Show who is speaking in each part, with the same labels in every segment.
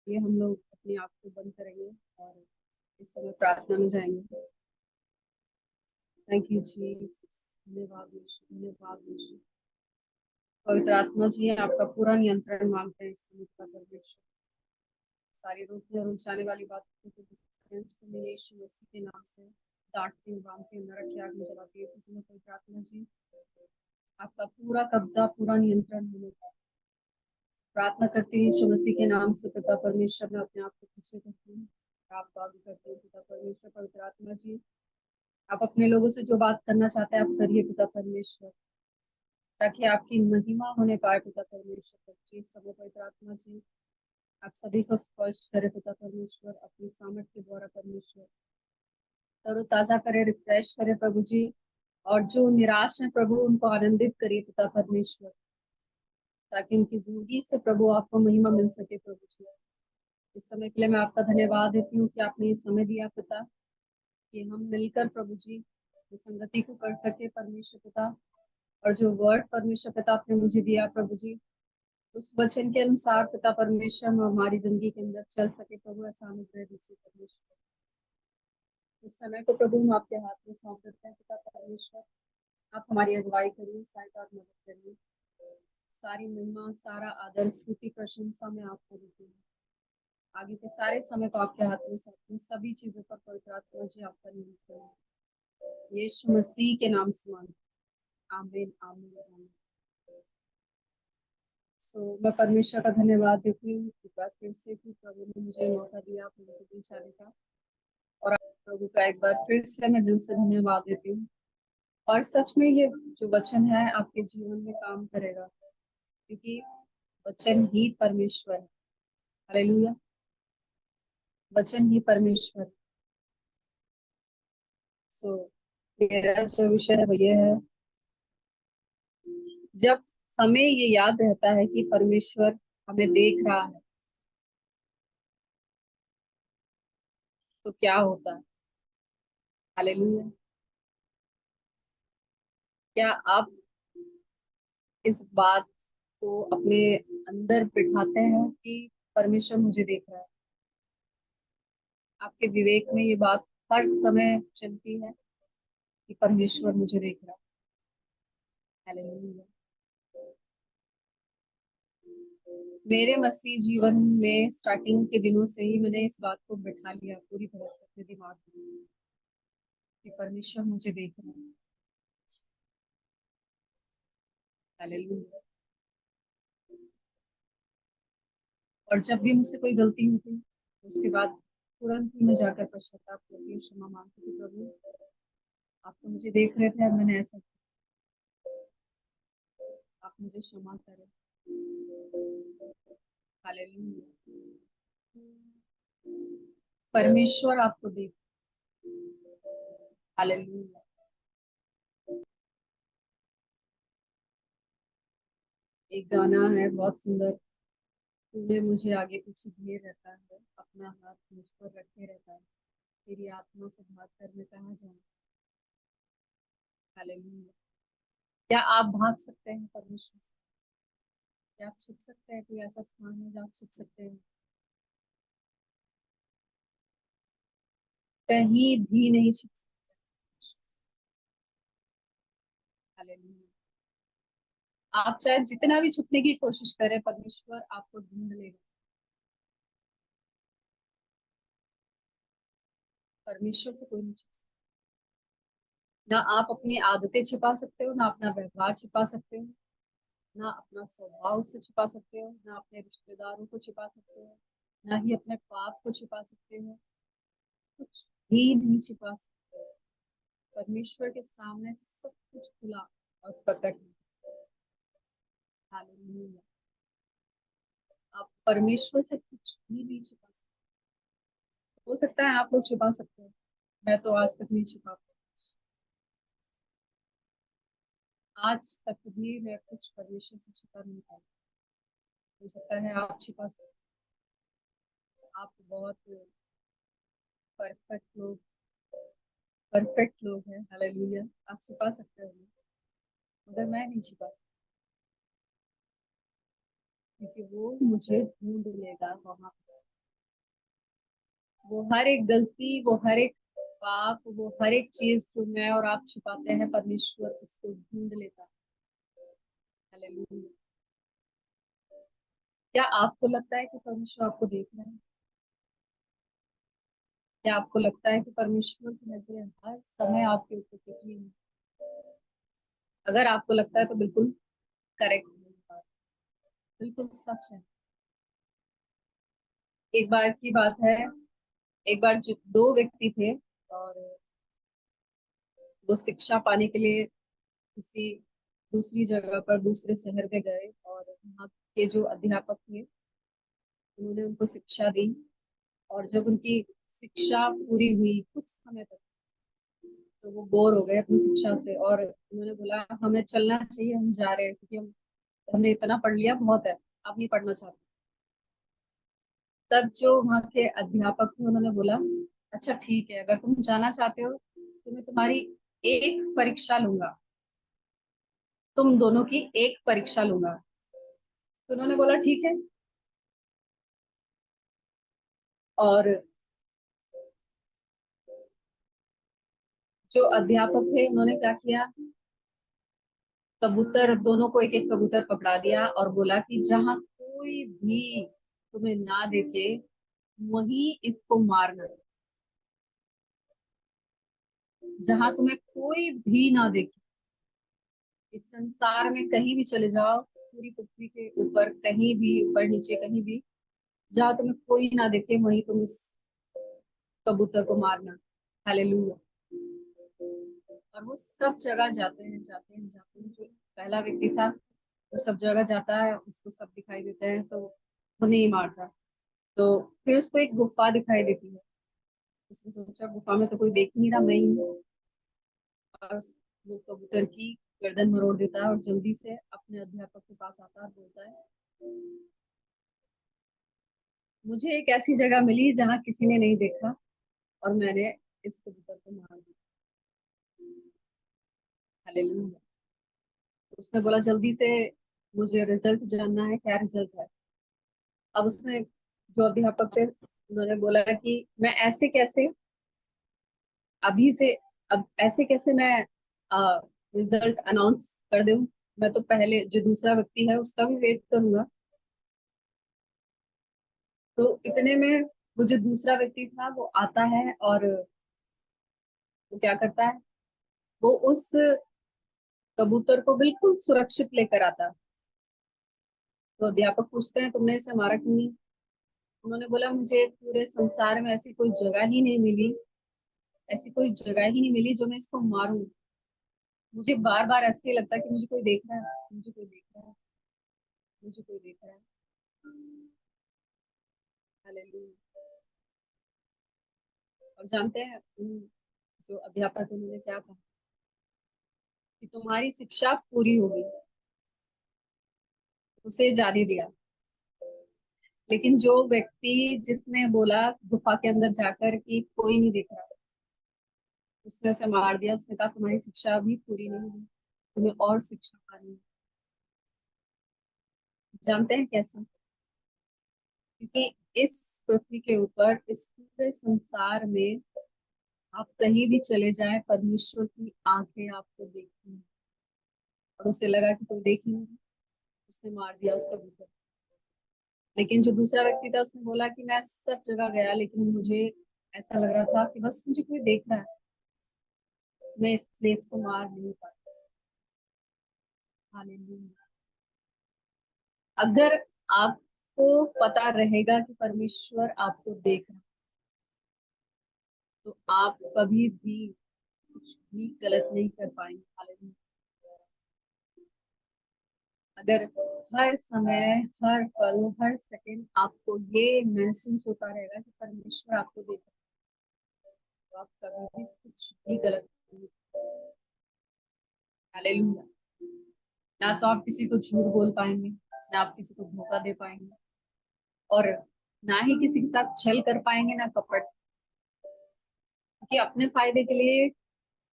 Speaker 1: ये हम लोग अपनी आँख को बंद करेंगे और इस समय प्रार्थना में जाएंगे। Thank you Jesus. धन्यवाद यीशु, धन्यवाद यीशु। पवित्र आत्मा जी, आपका पूरा नियंत्रण मांगते हैं इस समय का परमेश्वर। सारी रोकने और उलझाने वाली बातों को डिस्टर्बेंस को मैं यीशु मसीह के नाम से डांटती हूँ, बांधती हूँ, नरक की आग में जलाती हूँ। इस समय पवित्र आत्मा जी, आपका पूरा कब्जा, पूरा नियंत्रण होने का प्रार्थना करती हूँ यीशु मसीह के नाम से। पिता परमेश्वर, मैं अपने आप को पीछे करती हूँ, आपको आगे करती हूँ। पिता परमेश्वर, पवित्र आत्मा जी, आप अपने लोगों से जो बात करना चाहते हैं आप करिए पिता परमेश्वर, ताकि आपकी महिमा होने पाए पिता परमेश्वर। जी समय पवित्र आत्मा जी, आप सभी को स्पर्श करे पिता परमेश्वर, अपनी सामर्थ के द्वारा परमेश्वर। तरोताजा करे, रिफ्रेश करे प्रभु जी। और जो निराश है प्रभु, उनको आनंदित करिए पिता परमेश्वर, ताकि उनकी जिंदगी से प्रभु आपको महिमा मिल सके प्रभु जी। इस समय के लिए मैं आपका धन्यवाद देती हूँ कि आपने ये समय दिया पिता, कि हम मिलकर प्रभु जी इस संगति को कर सके परमेश्वर पिता। और जो वर्ड परमेश्वर पिता आपने मुझे दिया प्रभु जी, उस वचन के अनुसार पिता परमेश्वर हम हमारी जिंदगी के अंदर चल सके प्रभु, ऐसा अनुग्रह दीजिए परमेश्वर। इस समय को प्रभु हम आपके हाथ में सौंप देते हैं पिता परमेश्वर। आप हमारी अगुवाई करिए, सहायता और मदद करिए। सारी महिमा, सारा आदर, स्तुति, प्रशंसा मैं आपको देती हूँ। आगे के सारे समय को आपके हाथ में सौंपती हूँ। सभी चीजों पर पवित्र आत्मा जी आपका नियंत्रण है। यीशु मसीह के नाम से मांगती हूँ। आमीन, आमीन, आमीन। मैं परमेश्वर का धन्यवाद देती हूँ एक बार फिर से कि प्रभु ने मुझे मौका दिया प्रभु के बीच आने का। और आप प्रभु का एक बार फिर से मैं दिल से धन्यवाद देती हूँ। और सच में ये जो वचन है आपके जीवन में काम करेगा, क्योंकि वचन ही परमेश्वर है। हालेलुया। वचन ही परमेश्वर। सो मेरा जो विषय है वो ये है, जब हमें ये याद रहता है कि परमेश्वर हमें देख रहा है तो क्या होता है। हालेलुया। क्या आप इस बात को अपने अंदर बिठाते हैं कि परमेश्वर मुझे देख रहा है? आपके विवेक में ये बात हर समय चलती है कि परमेश्वर मुझे देख रहा है? हालेलुया। मेरे मसीह जीवन में स्टार्टिंग के दिनों से ही मैंने इस बात को बिठा लिया पूरी तरह से अपने दिमाग में, कि परमेश्वर मुझे देख रहा है। हालेलुया। और जब भी मुझसे कोई गलती होती तो उसके बाद तुरंत ही मैं जाकर पश्चाताप करती हूँ, क्षमा मांगती हूँ, प्रभु आप तो मुझे देख रहे थे और मैंने ऐसा किया, आप मुझे क्षमा करें। हालेलुया। परमेश्वर आपको देख। हालेलुया। एक गाना है बहुत सुंदर, तूने मुझे आगे पीछे दिए रहता है, अपना हाथ मुझ पर रखे रहता है, तेरी आत्मा से भाग कर मैं कहाँ जाऊँ। हालेलुया। क्या आप भाग सकते हैं परमेश्वर से? क्या आप छिप सकते हैं? कोई ऐसा स्थान है जहाँ आप छिप सकते हैं? कहीं भी नहीं छिप सकते। हालेलुया। आप चाहे जितना भी छुपने की कोशिश करें, परमेश्वर आपको ढूंढ लेगा। परमेश्वर से कोई नहीं छिप सकता। ना आप अपनी आदतें छिपा सकते हो, ना अपना व्यवहार छिपा सकते हो, ना अपना स्वभाव से छिपा सकते हो, ना अपने रिश्तेदारों को छिपा सकते हो, ना ही अपने पाप को छिपा सकते हो। कुछ भी नहीं छिपा सकते हो। परमेश्वर के सामने सब कुछ खुला और प्रकट है। हालेलुया। आप परमेश्वर से कुछ भी नहीं छिपा सकते। हो सकता है आप लोग छिपा सकते हो, मैं तो आज तक नहीं छिपा पाई। आज तक भी मैं कुछ परमेश्वर से छिपा नहीं पाई। हो सकता है आप छिपा सकते हो। आप बहुत परफेक्ट लोग, परफेक्ट लोग हैं। हालेलुया। आप छिपा सकते हो, मगर मैं नहीं छिपा सकती, क्योंकि वो मुझे ढूंढ लेगा वहां पे। वो हर एक गलती, वो हर एक पाप, वो हर एक चीज जो मैं और आप छुपाते हैं, परमेश्वर उसको ढूंढ लेता है। हालेलुया। क्या आपको लगता है कि परमेश्वर आपको देख रहा है? क्या आपको लगता है कि परमेश्वर की नजरें हर समय आपके ऊपर टिकी हुई? अगर आपको लगता है तो बिल्कुल करेक्ट है, बिल्कुल सच है। एक बार की बात है, एक बार जो दो व्यक्ति थे, और वो शिक्षा पाने के लिए किसी दूसरी जगह पर, दूसरे शहर में गए, और वहाँ के जो अध्यापक थे उन्होंने उनको शिक्षा दी। और जब उनकी शिक्षा पूरी हुई कुछ समय तक, तो वो बोर हो गए अपनी शिक्षा से, और उन्होंने बोला हमें चलना चाहिए, हम जा रहे हैं, क्योंकि हमने इतना पढ़ लिया, बहुत है, अब नहीं पढ़ना चाहते। तब जो वहाँ के अध्यापक थे उन्होंने बोला अच्छा ठीक है, अगर तुम जाना चाहते हो तो मैं तुम्हारी एक परीक्षा लूंगा, तुम दोनों की एक परीक्षा लूंगा। तो उन्होंने बोला ठीक है। और जो अध्यापक थे उन्होंने क्या किया, कबूतर, दोनों को एक एक कबूतर पकड़ा दिया और बोला कि जहां कोई भी तुम्हें ना देखे वहीं इसको मारना। जहां तुम्हें कोई भी ना देखे, इस संसार में कहीं भी चले जाओ, पूरी पृथ्वी के ऊपर कहीं भी, ऊपर नीचे कहीं भी, जहां तुम्हें कोई ना देखे वहीं तुम इस कबूतर को मारना। हालेलुया। और वो सब जगह जाते हैं, जाते हैं, जाते हैं। जो पहला व्यक्ति था वो सब जगह जाता है, उसको सब दिखाई देते हैं, तो वो नहीं मारता। तो फिर उसको एक गुफा दिखाई देती है। उसने सोचा गुफा में तो कोई देख नहीं रहा, मैं ही हूँ। और वो कबूतर की गर्दन मरोड़ देता है और जल्दी से अपने अध्यापक के पास आता है और बोलता है मुझे एक ऐसी जगह मिली जहाँ किसी ने नहीं देखा, और मैंने इस कबूतर को मार दिया। हालेलुया। उसने बोला जल्दी से मुझे रिजल्ट जानना है, क्या रिजल्ट है। अब उसने, जो अध्यापक थे उन्होंने बोला कि मैं ऐसे कैसे अभी से, अब ऐसे कैसे मैं रिजल्ट अनाउंस कर दूं, मैं तो पहले जो दूसरा व्यक्ति है उसका भी वेट करूंगा। तो इतने में वो जो दूसरा व्यक्ति था वो आता है, और वो क्या करता है, वो उस कबूतर को बिल्कुल सुरक्षित लेकर आता है। तो अध्यापक पूछते हैं तुमने इसे मारा क्यों नहीं। उन्होंने बोला मुझे पूरे संसार में ऐसी कोई जगह ही नहीं मिली, ऐसी कोई जगह ही नहीं मिली जो मैं इसको मारूं। मुझे बार बार ऐसे ही लगता है कि मुझे कोई देख रहा है, मुझे कोई देख रहा है, मुझे कोई देख रहा है। हालेलुया। और जानते हैं जो अध्यापक उन्होंने क्या कहा कि तुम्हारी शिक्षा पूरी हो गई, उसे जाने दिया। लेकिन जो व्यक्ति जिसने बोला गुफा के अंदर जाकर कि कोई नहीं देख रहा, उसने उसे मार दिया। उसने कहा तुम्हारी शिक्षा अभी पूरी नहीं हुई, तुम्हें और शिक्षा पानी है। जानते हैं कैसे? क्योंकि इस पृथ्वी के ऊपर, इस पूरे संसार में आप कहीं भी चले जाएं, परमेश्वर की आंखें आपको देखती हैं। और उसे लगा कि कोई देख ही नहीं, उसने मार दिया उसका कबूतर। लेकिन जो दूसरा व्यक्ति था उसने बोला कि मैं सब जगह गया लेकिन मुझे ऐसा लग रहा था कि बस मुझे कोई देख रहा है, मैं इसलिए इसको मार नहीं पाता। हालेलुया। अगर आपको पता रहेगा कि परमेश्वर आपको देख रहा है, तो आप कभी भी कुछ भी गलत नहीं कर पाएंगे। हालेलुया। अगर हर समय, हर पल, हर सेकंड आपको ये महसूस होता रहेगा कि परमेश्वर आपको देख रहा है, तो आप कभी भी कुछ भी गलत नहीं। हालेलुया। ना तो आप किसी को झूठ बोल पाएंगे, ना आप किसी को धोखा दे पाएंगे, और ना ही किसी के साथ छल कर पाएंगे, ना कपट। क्योंकि अपने फायदे के लिए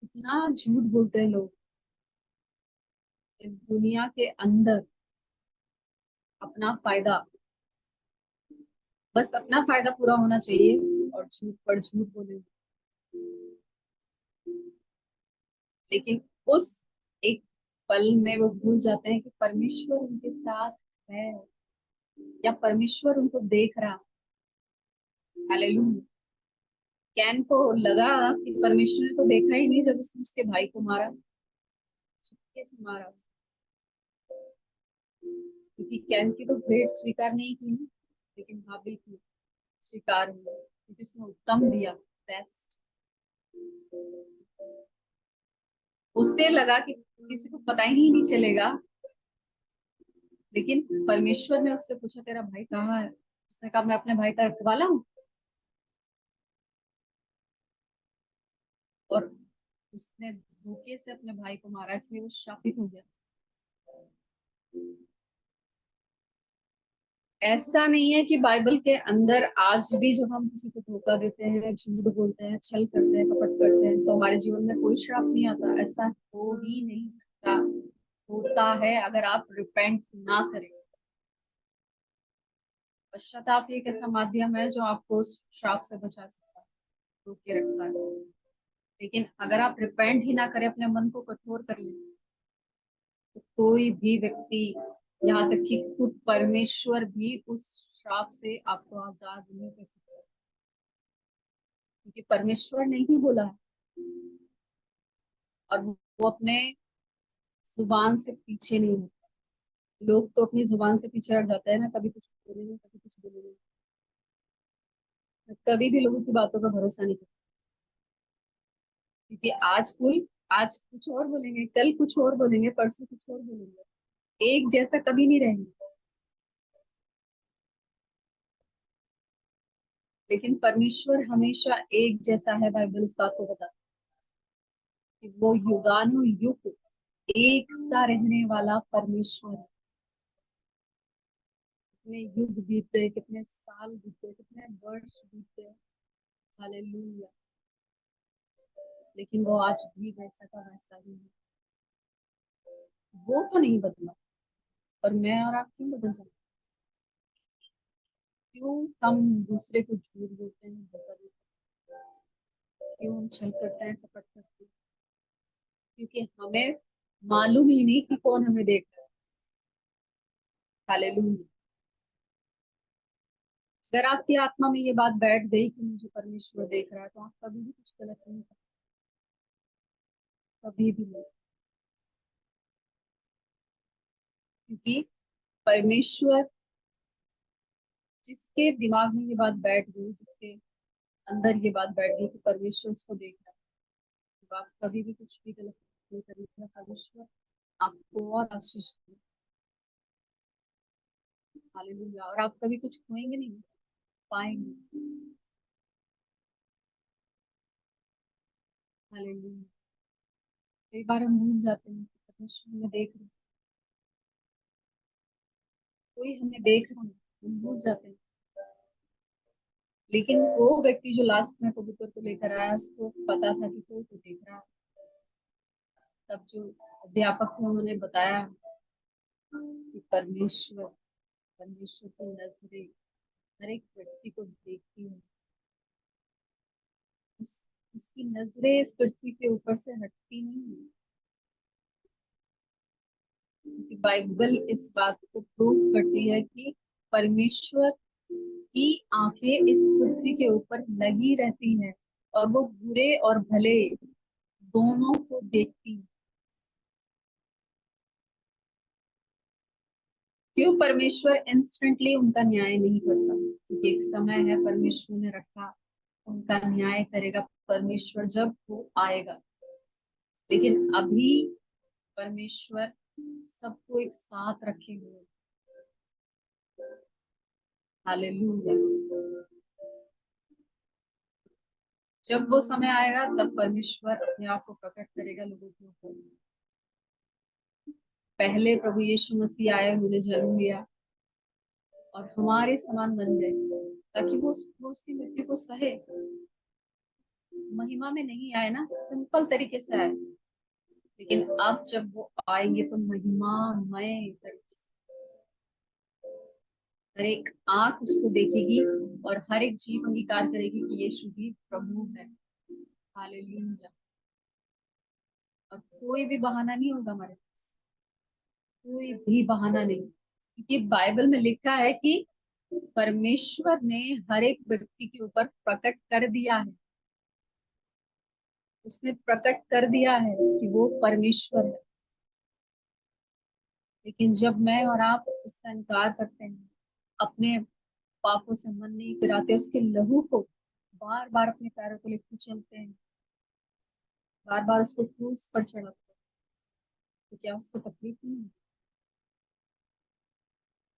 Speaker 1: इतना झूठ बोलते हैं लोग इस दुनिया के अंदर। अपना फायदा, बस अपना फायदा पूरा होना चाहिए, और झूठ पर झूठ बोलेंगे। लेकिन उस एक पल में वो भूल जाते हैं कि परमेश्वर उनके साथ है, या परमेश्वर उनको देख रहा। हालेलुया। कैन को लगा कि परमेश्वर ने तो देखा ही नहीं जब उसने उसके भाई को मारा, चुपके से मारा उसने। क्योंकि कैन की तो भेंट स्वीकार नहीं की ना, लेकिन हाबिल की स्वीकार हुई, क्योंकि उसने उत्तम दिया, बेस्ट। उससे लगा कि किसी को पता ही नहीं चलेगा, लेकिन परमेश्वर ने उससे पूछा तेरा भाई कहाँ है। उसने कहा मैं अपने भाई का रखवाला हूँ, और उसने धोखे से अपने भाई को मारा, इसलिए वो शापित हो गया। ऐसा नहीं है कि बाइबल के अंदर आज भी जो हम किसी को धोखा देते हैं, झूठ बोलते हैं, छल करते हैं, कपट करते हैं, तो हमारे जीवन में कोई श्राप नहीं आता। ऐसा हो ही नहीं सकता। होता है अगर आप रिपेंट ना करें। पश्चाताप एक ऐसा माध्यम है जो आपको उस श्राप से बचा सकता है, रोक के रखता है। लेकिन अगर आप रिपेंट ही ना करें, अपने मन को कठोर कर लें, तो कोई भी व्यक्ति, यहाँ तक कि खुद परमेश्वर भी उस श्राप से आपको आजाद नहीं कर सकता, क्योंकि परमेश्वर ने ही बोला है। और वो अपने जुबान से पीछे नहीं होता। लोग तो अपनी जुबान से पीछे हट जाते हैं ना, कभी कुछ बोलेंगे, कभी कुछ बोलेंगे। मैं कभी भी लोगों की बातों पर भरोसा नहीं करता, क्योंकि आज कुछ और बोलेंगे, कल कुछ और बोलेंगे, परसों कुछ और बोलेंगे। एक जैसा कभी नहीं रहेंगे। लेकिन परमेश्वर हमेशा एक जैसा है। बाइबल इस बात को बताता है कि वो युगानुयुग एक सा रहने वाला परमेश्वर है। कितने युग बीते, कितने साल बीते, कितने वर्ष बीते, हालेलुया, लेकिन वो आज भी वैसा का वैसा ही है। वो तो नहीं बदला। और मैं और आप क्यों बदल जाते? क्यों हम दूसरे को झूठ बोलते हैं, धोखा देते हैं? क्यों हम छल करते हैं, कपट करते हैं? क्योंकि हमें मालूम ही नहीं कि कौन हमें देख रहा है। हालेलुया। अगर आपकी आत्मा में ये बात बैठ गई कि मुझे परमेश्वर देख रहा है, तो आप कभी भी कुछ गलत नहीं करते, कभी भी नहीं। क्योंकि परमेश्वर, जिसके दिमाग में ये बात बैठ गई, जिसके अंदर ये बात बैठ गई कि परमेश्वर उसको देख रहा है, तो आप कभी भी कुछ भी गलत नहीं करेंगे। परमेश्वर आपको और आशीष दे। हालेलुया। और आप कभी कुछ खोएंगे नहीं, पाएंगे। हालेलुया। कई बार हम भूल जाते हैं कि परमेश्वर हमें देख रहे हैं, कोई हमें देख रहा है, हम भूल जाते हैं। लेकिन वो व्यक्ति जो लास्ट में कबूतर को लेकर आया, उसको पता था कि कोई तो देख रहा है। तब जो अध्यापक थे उन्होंने बताया कि परमेश्वर की नजरें हर एक व्यक्ति को देखती है। उस उसकी नजरें इस पृथ्वी के ऊपर से हटती नहीं है। क्योंकि बाइबल इस बात को प्रूफ करती है कि परमेश्वर की आंखें इस पृथ्वी के ऊपर लगी रहती हैं, और वो बुरे और भले दोनों को देखती है। क्यों परमेश्वर इंस्टेंटली उनका न्याय नहीं करता? क्योंकि एक समय है परमेश्वर ने रखा, उनका न्याय करेगा परमेश्वर जब वो आएगा। लेकिन अभी परमेश्वर सबको एक साथ रखे हुए। हालेलुया। जब वो समय आएगा तब परमेश्वर अपने आप को प्रकट करेगा लोगों के ऊपर। पहले प्रभु यीशु मसीह आए, उन्होंने जन्म लिया और हमारे समान बन गए, ताकि वो उसकी मृत्यु को सहे। महिमा में नहीं आए ना, सिंपल तरीके से आए। लेकिन अब जब वो आएंगे तो महिमामय तरीके से हर एक आंख उसको देखेगी और हर एक जीव अंगीकार करेगी कि यीशु ही प्रभु है। हालेलुया। और कोई भी बहाना नहीं होगा हमारे पास, कोई भी बहाना नहीं, क्योंकि बाइबल में लिखा है कि परमेश्वर ने हर एक व्यक्ति के ऊपर प्रकट कर दिया है। उसने प्रकट कर दिया है कि वो परमेश्वर है। लेकिन जब मैं और आप उसका इनकार करते हैं, अपने पापों से मन नहीं फिराते, उसके लहू को बार बार अपने पैरों को लेकर चलते हैं, बार बार उसको क्रूस पर चढ़ाते हैं, तो क्या उसको तकलीफ नहीं है?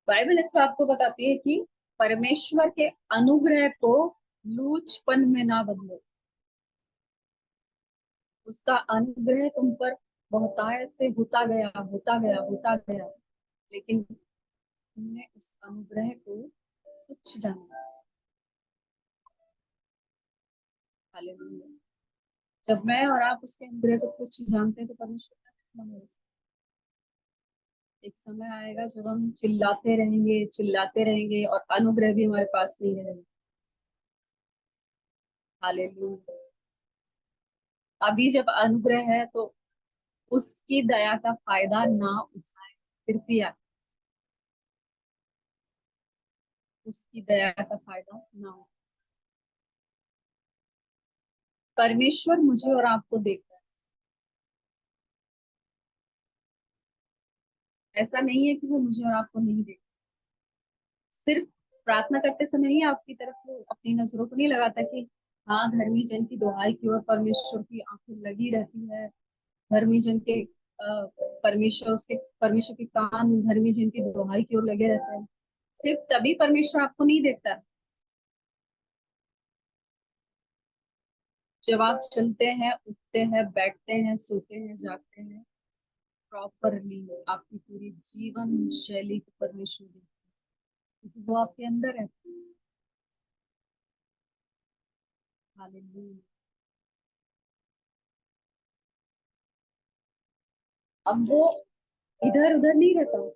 Speaker 1: बाइबल इस बात को बताती है कि परमेश्वर के अनुग्रह को लूचपन में ना बदलो। उसका अनुग्रह तुम पर बहुतायत से होता गया, होता गया, होता गया, लेकिन तुमने उस अनुग्रह को तुच्छ जाना। हालेलुया। जब मैं और आप उसके अनुग्रह को तुच्छ जानते हैं तो परमेश्वर का मन है। एक समय आएगा जब हम चिल्लाते रहेंगे, चिल्लाते रहेंगे और अनुग्रह भी हमारे पास नहीं रहेगा। हालेलुया। अभी जब अनुग्रह है तो उसकी दया का फायदा ना उठाए, कृपया उसकी दया का फायदा ना उठाए। परमेश्वर मुझे और आपको देखता है, ऐसा नहीं है कि वो मुझे और आपको नहीं देखता। सिर्फ प्रार्थना करते समय ही आपकी तरफ वो अपनी नजरों को नहीं लगाता कि हाँ, धर्मी जन की दुहाई की ओर परमेश्वर की आंखें लगी रहती है। धर्मी जन के परमेश्वर के कान धर्मी जन की दुहाई की ओर लगे रहते हैं। सिर्फ तभी परमेश्वर आपको नहीं देखता है जब आप चलते हैं, उठते हैं, बैठते हैं, सोते हैं, जागते हैं, प्रॉपरली आपकी पूरी जीवन शैली को परमेश्वर देखता है, क्योंकि वो आपके अंदर है। हालेलुया। अब वो इधर उधर नहीं रहता।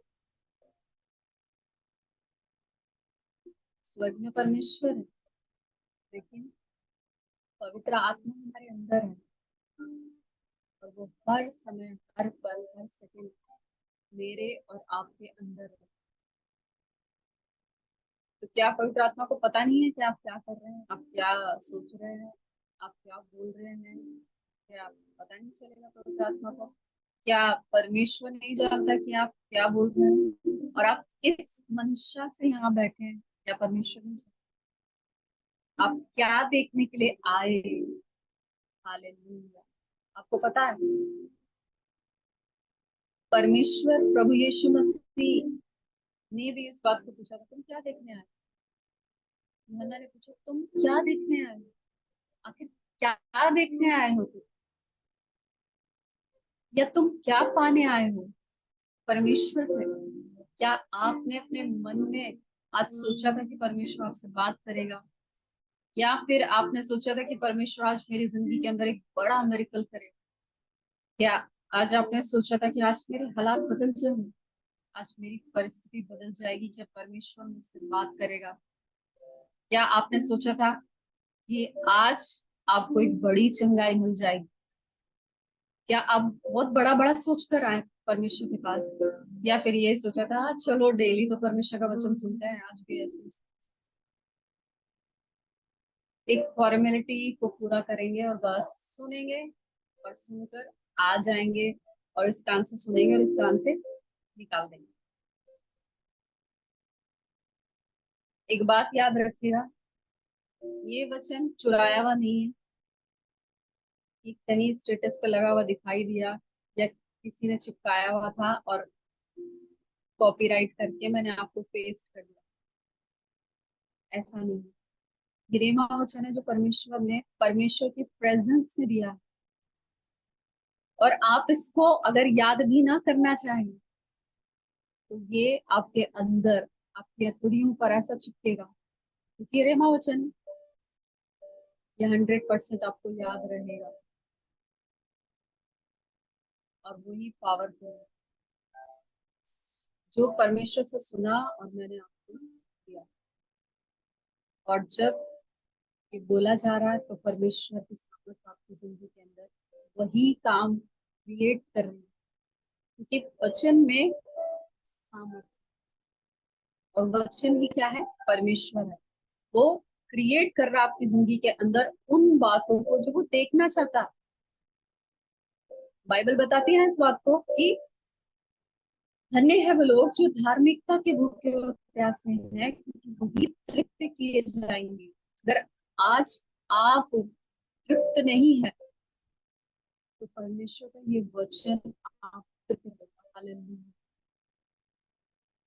Speaker 1: स्वर्ग में परमेश्वर है, लेकिन पवित्र आत्मा हमारे अंदर है, और वो हर समय, हर पल, हर सेकंड मेरे और आपके अंदर है। तो क्या पवित्र आत्मा को पता नहीं है कि आप क्या कर रहे हैं, आप क्या सोच रहे हैं, आप क्या बोल रहे हैं? क्या पता नहीं चलेगा पवित्र आत्मा को? क्या परमेश्वर नहीं जानता कि आप क्या बोल रहे हैं और आप किस मंशा से यहाँ बैठे हैं? क्या परमेश्वर नहीं जानता आप क्या देखने के लिए आए? हालेलुया। आपको पता है, परमेश्वर प्रभु यीशु मसीह ने भी इस बात को पूछा था, तुम क्या देखने आए? यूहन्ना ने पूछा, तुम क्या देखने आए हो? आखिर क्या देखने आए हो तुम, या तुम क्या पाने आए हो परमेश्वर से? क्या आपने अपने मन में आज सोचा था कि परमेश्वर आपसे बात करेगा, या फिर आपने सोचा था कि परमेश्वर आज मेरी जिंदगी के अंदर एक बड़ा मिरेकल करेगा? क्या आज आपने सोचा था कि आज मेरे हालात बदल जाएंगे, आज मेरी परिस्थिति बदल जाएगी जब परमेश्वर मुझसे बात करेगा? क्या आपने सोचा था कि आज आपको एक बड़ी चंगाई मिल जाएगी? क्या आप बहुत बड़ा बड़ा सोच कर आए परमेश्वर के पास, या फिर ये सोचा था चलो डेली तो परमेश्वर का वचन सुनते हैं, आज भी ऐसे एक फॉर्मेलिटी को पूरा करेंगे और बस सुनेंगे और सुनकर आ जाएंगे, और इस कान से सुनेंगे और इस कान से निकाल देंगे? एक बात याद रखिएगा, ये वचन चुराया हुआ नहीं है कि कहीं स्टेटस पे लगा हुआ दिखाई दिया, या किसी ने चिपकाया हुआ था और कॉपीराइट करके मैंने आपको पेस्ट कर दिया। ऐसा नहीं है। ये रेमा वचन है जो परमेश्वर ने परमेश्वर की प्रेजेंस में दिया है, और आप इसको अगर याद भी ना करना चाहें तो ये आपके अंदर, आपकी हथेलियों पर ऐसा चिपकेगा, क्योंकि ये रेमा वचन, ये 100% आपको याद रहेगा, और वही पावरफुल है जो परमेश्वर से सुना और मैंने आपको और जब ये बोला जा रहा है तो परमेश्वर की सामर्थ आपकी जिंदगी के अंदर वही काम क्रिएट कर रही है, क्योंकि वचन में सामर्थ, और वचन ही क्या है, परमेश्वर है। वो क्रिएट कर रहा है आपकी जिंदगी के अंदर उन बातों को जो वो देखना चाहता है। बाइबल बताती है इस बात को कि धन्य है वो लोग जो धार्मिकता के भूखे और प्यासे हैं, क्योंकि वही तृप्त किए जाएंगे। अगर आज आप तृप्त नहीं है तो परमेश्वर का ये वचन आप तृप्त करेगा। हालेलुया।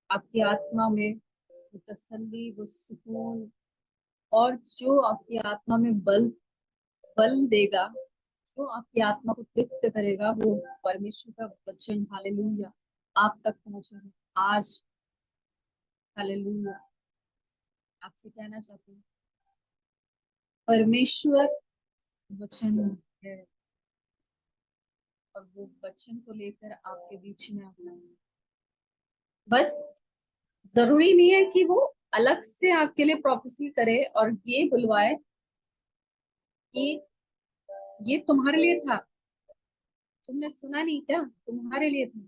Speaker 1: आपकी आत्मा में वो तसल्ली, वो सुकून, और जो आपकी आत्मा में बल बल देगा, जो आपकी आत्मा को तृप्त करेगा, वो परमेश्वर का वचन। हालेलुया। आप तक पहुंचा है आज। हालेलुया। आपसे कहना चाहती हूँ, परमेश्वर वचन है, और वो वचन को लेकर आपके बीच में आना है। बस जरूरी नहीं है कि वो अलग से आपके लिए प्रोफेसी करे और ये बुलवाए कि ये तुम्हारे लिए था, तुमने सुना नहीं क्या, तुम्हारे लिए था।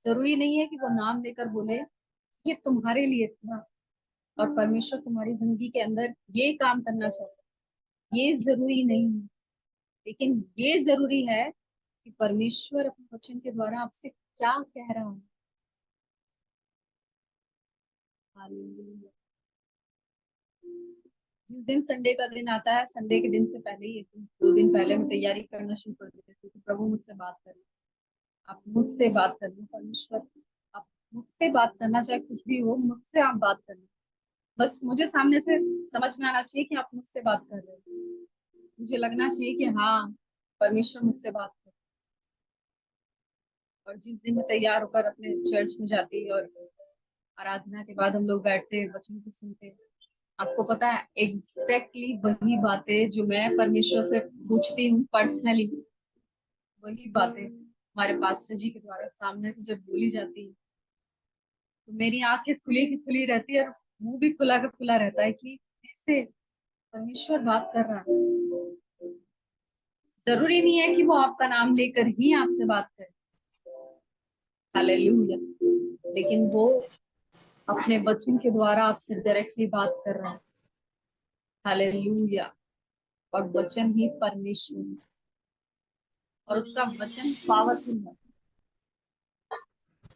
Speaker 1: जरूरी नहीं है कि वो नाम लेकर बोले ये तुम्हारे लिए था, और परमेश्वर तुम्हारी जिंदगी के अंदर ये काम करना चाहता है, ये जरूरी नहीं है। लेकिन ये जरूरी है कि परमेश्वर अपने वचन के द्वारा आपसे क्या कह रहा है। हालेलुया। जिस दिन संडे का दिन आता है, संडे के दिन से पहले ही 2 दिन पहले मैं तैयारी करना शुरू कर देती हूँ कि प्रभु मुझसे बात करें, आप मुझसे बात कर लो। परमेश्वर, आप मुझसे बात करना, चाहे कुछ भी हो, मुझसे आप बात कर लो। बस मुझे सामने से समझ में आना चाहिए कि आप मुझसे बात कर रहे हो। मुझे लगना चाहिए कि हाँ, परमेश्वर मुझसे बात कर। और जिस दिन मैं तैयार होकर अपने चर्च में जाती और आराधना के बाद हम लोग बैठते वचन को सुनते, आपको पता है एग्जैक्टली वही बातें जो मैं परमेश्वर से पूछती हूँ पर्सनली, वही बातें हमारे पास्टर जी के द्वारा सामने से जब बोली जाती है, तो मेरी आंखें खुली की खुली रहती है और मुंह भी खुला का खुला रहता है कि कैसे परमेश्वर बात कर रहा है। जरूरी नहीं है कि वो आपका नाम लेकर ही आपसे बात करे, हालेलुया, लेकिन वो अपने वचन के द्वारा आपसे डायरेक्टली बात कर रहा है। हालेलुया। और वचन ही परमेश्वर है, और उसका वचन पावरफुल है।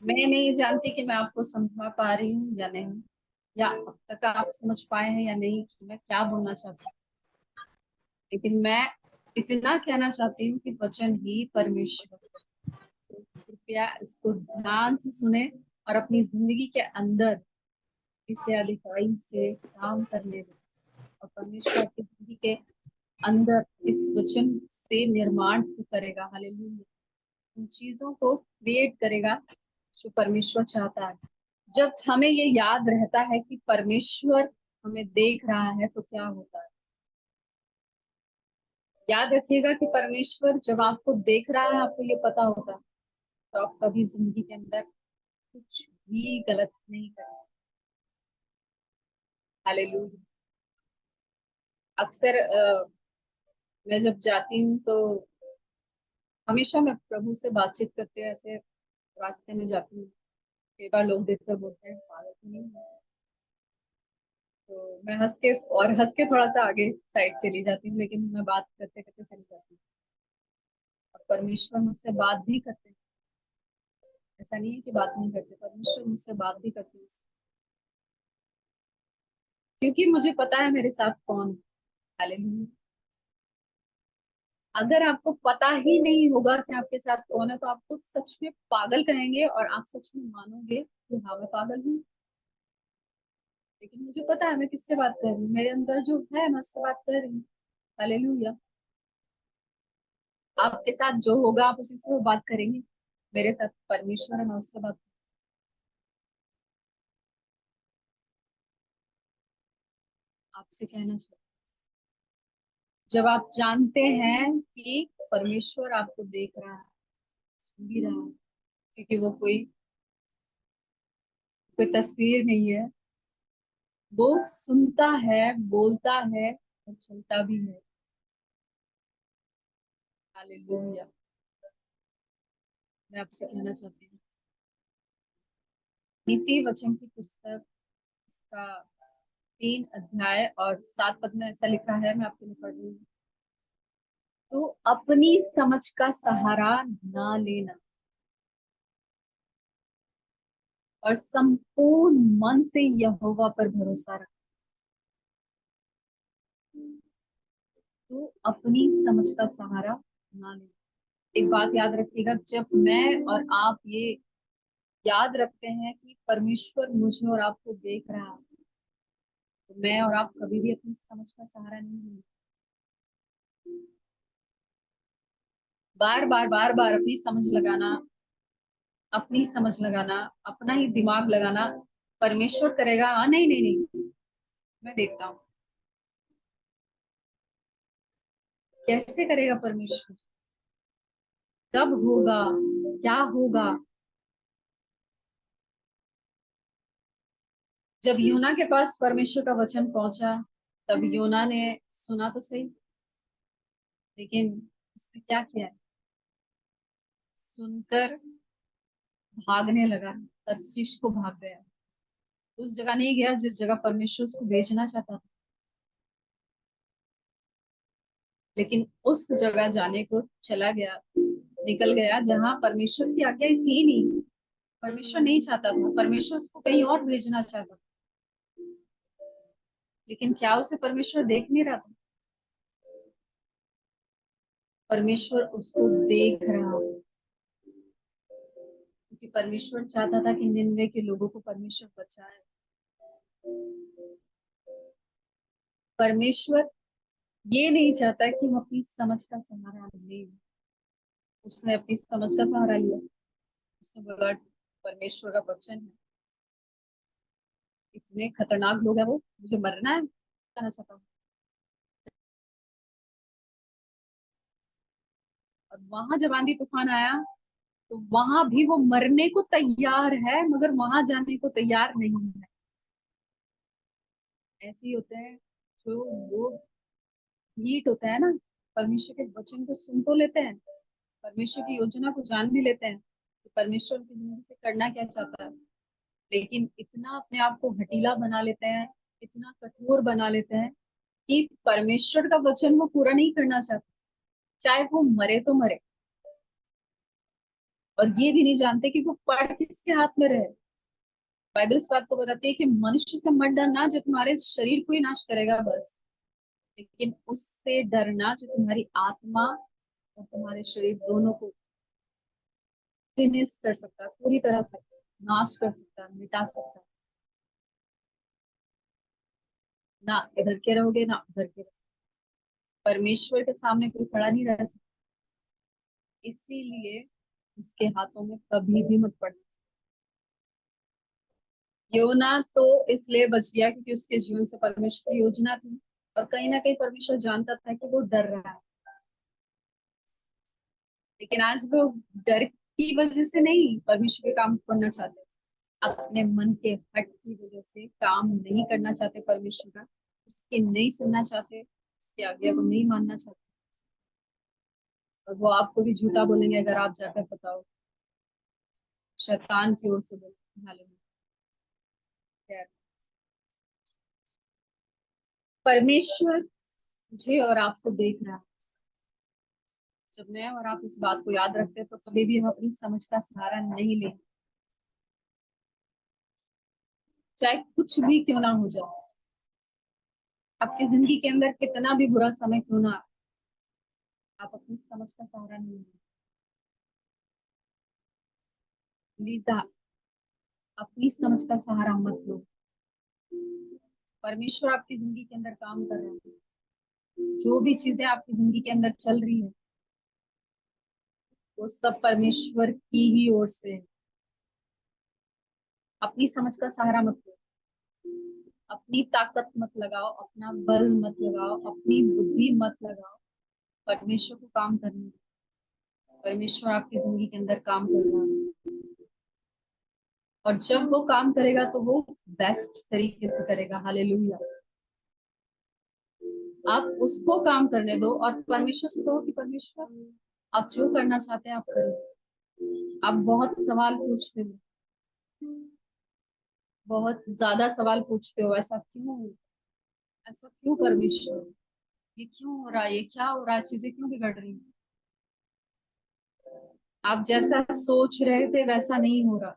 Speaker 1: मैं नहीं जानती कि मैं आपको समझा पा रही हूँ या नहीं, या अब तक आप समझ पाए हैं या नहीं कि मैं क्या बोलना चाहती हूँ, लेकिन मैं इतना कहना चाहती हूँ कि वचन ही परमेश्वर है। तो कृपया इसको ध्यान से सुने और अपनी जिंदगी के अंदर इसे अधिकाई से काम करने दें, और परमेश्वर आपकी जिंदगी के अंदर इस वचन से निर्माण करेगा। हालेलुया। उन चीजों को क्रिएट करेगा जो परमेश्वर चाहता है। जब हमें ये याद रहता है कि परमेश्वर हमें देख रहा है तो क्या होता है। याद रखिएगा कि परमेश्वर जब आपको देख रहा है, आपको ये पता होगा, तो आप कभी जिंदगी के अंदर कुछ भी गलत नहीं करेंगे। हालेलुया। अक्सर मैं जब जाती हूँ तो हमेशा मैं प्रभु से बातचीत करते हुए ऐसे रास्ते में जाती हूँ। कई बार लोग देखकर बोलते हैं पागल तो नहीं है? तो मैं हंस के थोड़ा सा आगे साइड चली जाती हूँ, लेकिन मैं बात करते करते चली जाती हूँ, और परमेश्वर मुझसे बात भी करते हैं। ऐसा नहीं है कि बात नहीं करते, परमेश्वर मुझसे बात भी करते हैं, क्योंकि मुझे पता है मेरे साथ कौन है। हालेलुया। अगर आपको पता ही नहीं होगा कि आपके साथ कौन है, तो आप तो सच में पागल कहेंगे, और आप सच में मानोगे कि हाँ मैं पागल हूँ। लेकिन मुझे पता है मैं किससे बात कर रही हूँ, मेरे अंदर जो है मैं उससे बात कर रही हूँ। हालेलुया। आपके साथ जो होगा आप उसी से बात करेंगे। मेरे साथ परमेश्वर है, मैं उससे बात। आपसे कहना चाहिए, जब आप जानते हैं कि परमेश्वर आपको देख रहा है, सुन भी रहा है, क्योंकि वो कोई कोई तस्वीर नहीं है, वो सुनता है, बोलता है और चलता भी है। हालेलुया। मैं आपसे कहना चाहती हूँ, नीति वचन की पुस्तक, उसका 3 अध्याय और 7 पद में ऐसा लिखा है, मैं आपके लिए पढ़ रही हूँ। तो अपनी समझ का सहारा ना लेना और संपूर्ण मन से यहोवा पर भरोसा रखना। तो अपनी समझ का सहारा ना लेना। एक बात याद रखिएगा, जब मैं और आप ये याद रखते हैं कि परमेश्वर मुझे और आपको देख रहा है, तो मैं और आप कभी भी अपनी समझ का सहारा नहीं लेंगे। बार बार बार बार अपनी समझ लगाना, अपनी समझ लगाना, अपना ही दिमाग लगाना, परमेश्वर करेगा, हाँ नहीं नहीं नहीं, मैं देखता हूँ कैसे करेगा परमेश्वर, कब होगा, क्या होगा। जब योना के पास परमेश्वर का वचन पहुंचा, तब योना ने सुना तो सही, लेकिन उसने क्या किया, सुनकर भागने लगा, तर्शीश को भाग गया। उस जगह नहीं गया जिस जगह परमेश्वर उसको भेजना चाहता था, लेकिन उस जगह जाने को चला गया, निकल गया जहां परमेश्वर की आज्ञा थी नहीं। परमेश्वर नहीं चाहता था, परमेश्वर उसको कहीं और भेजना चाहता था, लेकिन क्या उसे परमेश्वर देख नहीं रहा था? परमेश्वर उसको देख रहा था, क्योंकि परमेश्वर चाहता था कि निन्वे के लोगों को परमेश्वर बचाए। परमेश्वर ये नहीं चाहता कि हम अपनी समझ का सहारा लें। उसने अपनी समझ का सहारा लिया, उसने बोला परमेश्वर का वचन है, इतने खतरनाक लोग हैं वो, मुझे मरना है, कहना चाहता हूँ। और वहां जब आंधी तूफान आया, तो वहां भी वो मरने को तैयार है, मगर वहां जाने को तैयार नहीं है। ऐसे ही होते हैं जो लोग, ढीठ होता है ना, परमेश्वर के वचन को सुन तो लेते हैं, परमेश्वर की योजना को जान भी लेते हैं कि परमेश्वर की जिंदगी से करना क्या चाहता है, लेकिन इतना अपने आप को हठीला बना लेते हैं, इतना कठोर बना लेते हैं कि परमेश्वर का वचन वो पूरा नहीं करना चाहते, चाहे वो मरे तो मरे। और ये भी नहीं जानते कि वो पढ़ किसके हाथ में रहे। बाइबल इस बात को बताती है कि मनुष्य से मत डरना जो तुम्हारे शरीर को ही नाश करेगा बस, लेकिन उससे डरना जो तुम्हारी आत्मा और तुम्हारे शरीर दोनों को फिनिश कर सकता है, पूरी तरह से नाश कर सकता है, मिटा सकता है। ना इधर के रहोगे ना उधर के रहोगे, परमेश्वर के सामने कोई खड़ा नहीं रह सकता। इसीलिए उसके हाथों में कभी भी मत पड़ना। योना तो इसलिए बच गया क्योंकि उसके जीवन से परमेश्वर की योजना थी, और कहीं ना कहीं परमेश्वर जानता था कि वो डर रहा है, लेकिन आज वो डर की वजह से नहीं परमेश्वर के काम करना चाहते, अपने मन के हट की वजह से काम नहीं करना चाहते परमेश्वर का, उसकी नहीं सुनना चाहते, उसकी आज्ञा को नहीं मानना चाहते। और वो आपको भी झूठा बोलेंगे अगर आप जाकर बताओ, शैतान की ओर से बोले हालेलुया। खैर, परमेश्वर मुझे और आपको देख रहा है। जब मैं और आप इस बात को याद रखते हैं तो कभी भी हम अपनी समझ का सहारा नहीं लें, चाहे कुछ भी क्यों ना हो जाए, आपकी जिंदगी के अंदर कितना भी बुरा समय क्यों ना आए, आप अपनी समझ का सहारा नहीं लें। लीजा, अपनी समझ का सहारा मत लो। परमेश्वर आपकी जिंदगी के अंदर काम कर रहा है, जो भी चीजें आपकी जिंदगी के अंदर चल रही है, वो सब परमेश्वर की ही ओर से है। अपनी समझ का सहारा मत लो, अपनी ताकत मत लगाओ, अपना बल मत लगाओ, अपनी बुद्धि मत लगाओ, परमेश्वर को काम करने दो। परमेश्वर आपकी जिंदगी के अंदर काम कर रहा है। और जब वो काम करेगा तो वो बेस्ट तरीके से करेगा। हालेलुया। आप उसको काम करने दो और परमेश्वर से कहो कि परमेश्वर, आप जो करना चाहते हैं आप करिए। आप बहुत सवाल पूछते हो, बहुत ज्यादा सवाल पूछते हो, ऐसा क्यों, ऐसा क्यों परमेश्वर, ये क्यों हो रहा है, ये क्या हो रहा है, चीजें क्यों बिगड़ रही हैं। आप जैसा सोच रहे थे वैसा नहीं हो रहा,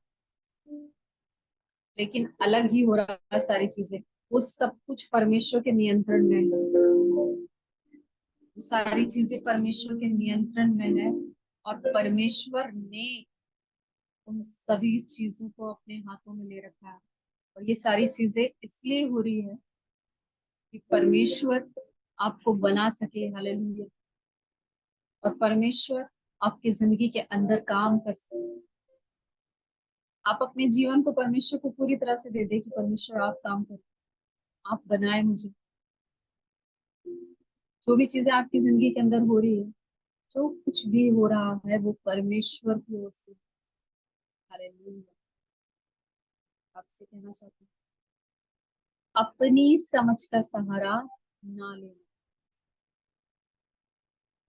Speaker 1: लेकिन अलग ही हो रहा है सारी चीजें। वो सब कुछ परमेश्वर के नियंत्रण में है, वो सारी चीजें परमेश्वर के नियंत्रण में है। और परमेश्वर ने उन सभी चीजों को अपने हाथों में ले रखा है। और ये सारी चीजें इसलिए हो रही है कि परमेश्वर आपको बना सके। हालेलुया। और परमेश्वर आपकी जिंदगी के अंदर काम कर सके। आप अपने जीवन को परमेश्वर को पूरी तरह से दे दे कि परमेश्वर आप काम करें, आप बनाए मुझे। जो भी चीजें आपकी जिंदगी के अंदर हो रही है, जो कुछ भी हो रहा है, वो परमेश्वर की ओर से। हालेलुया। आपसे कहना चाहती हूँ, अपनी समझ का सहारा ना लेना,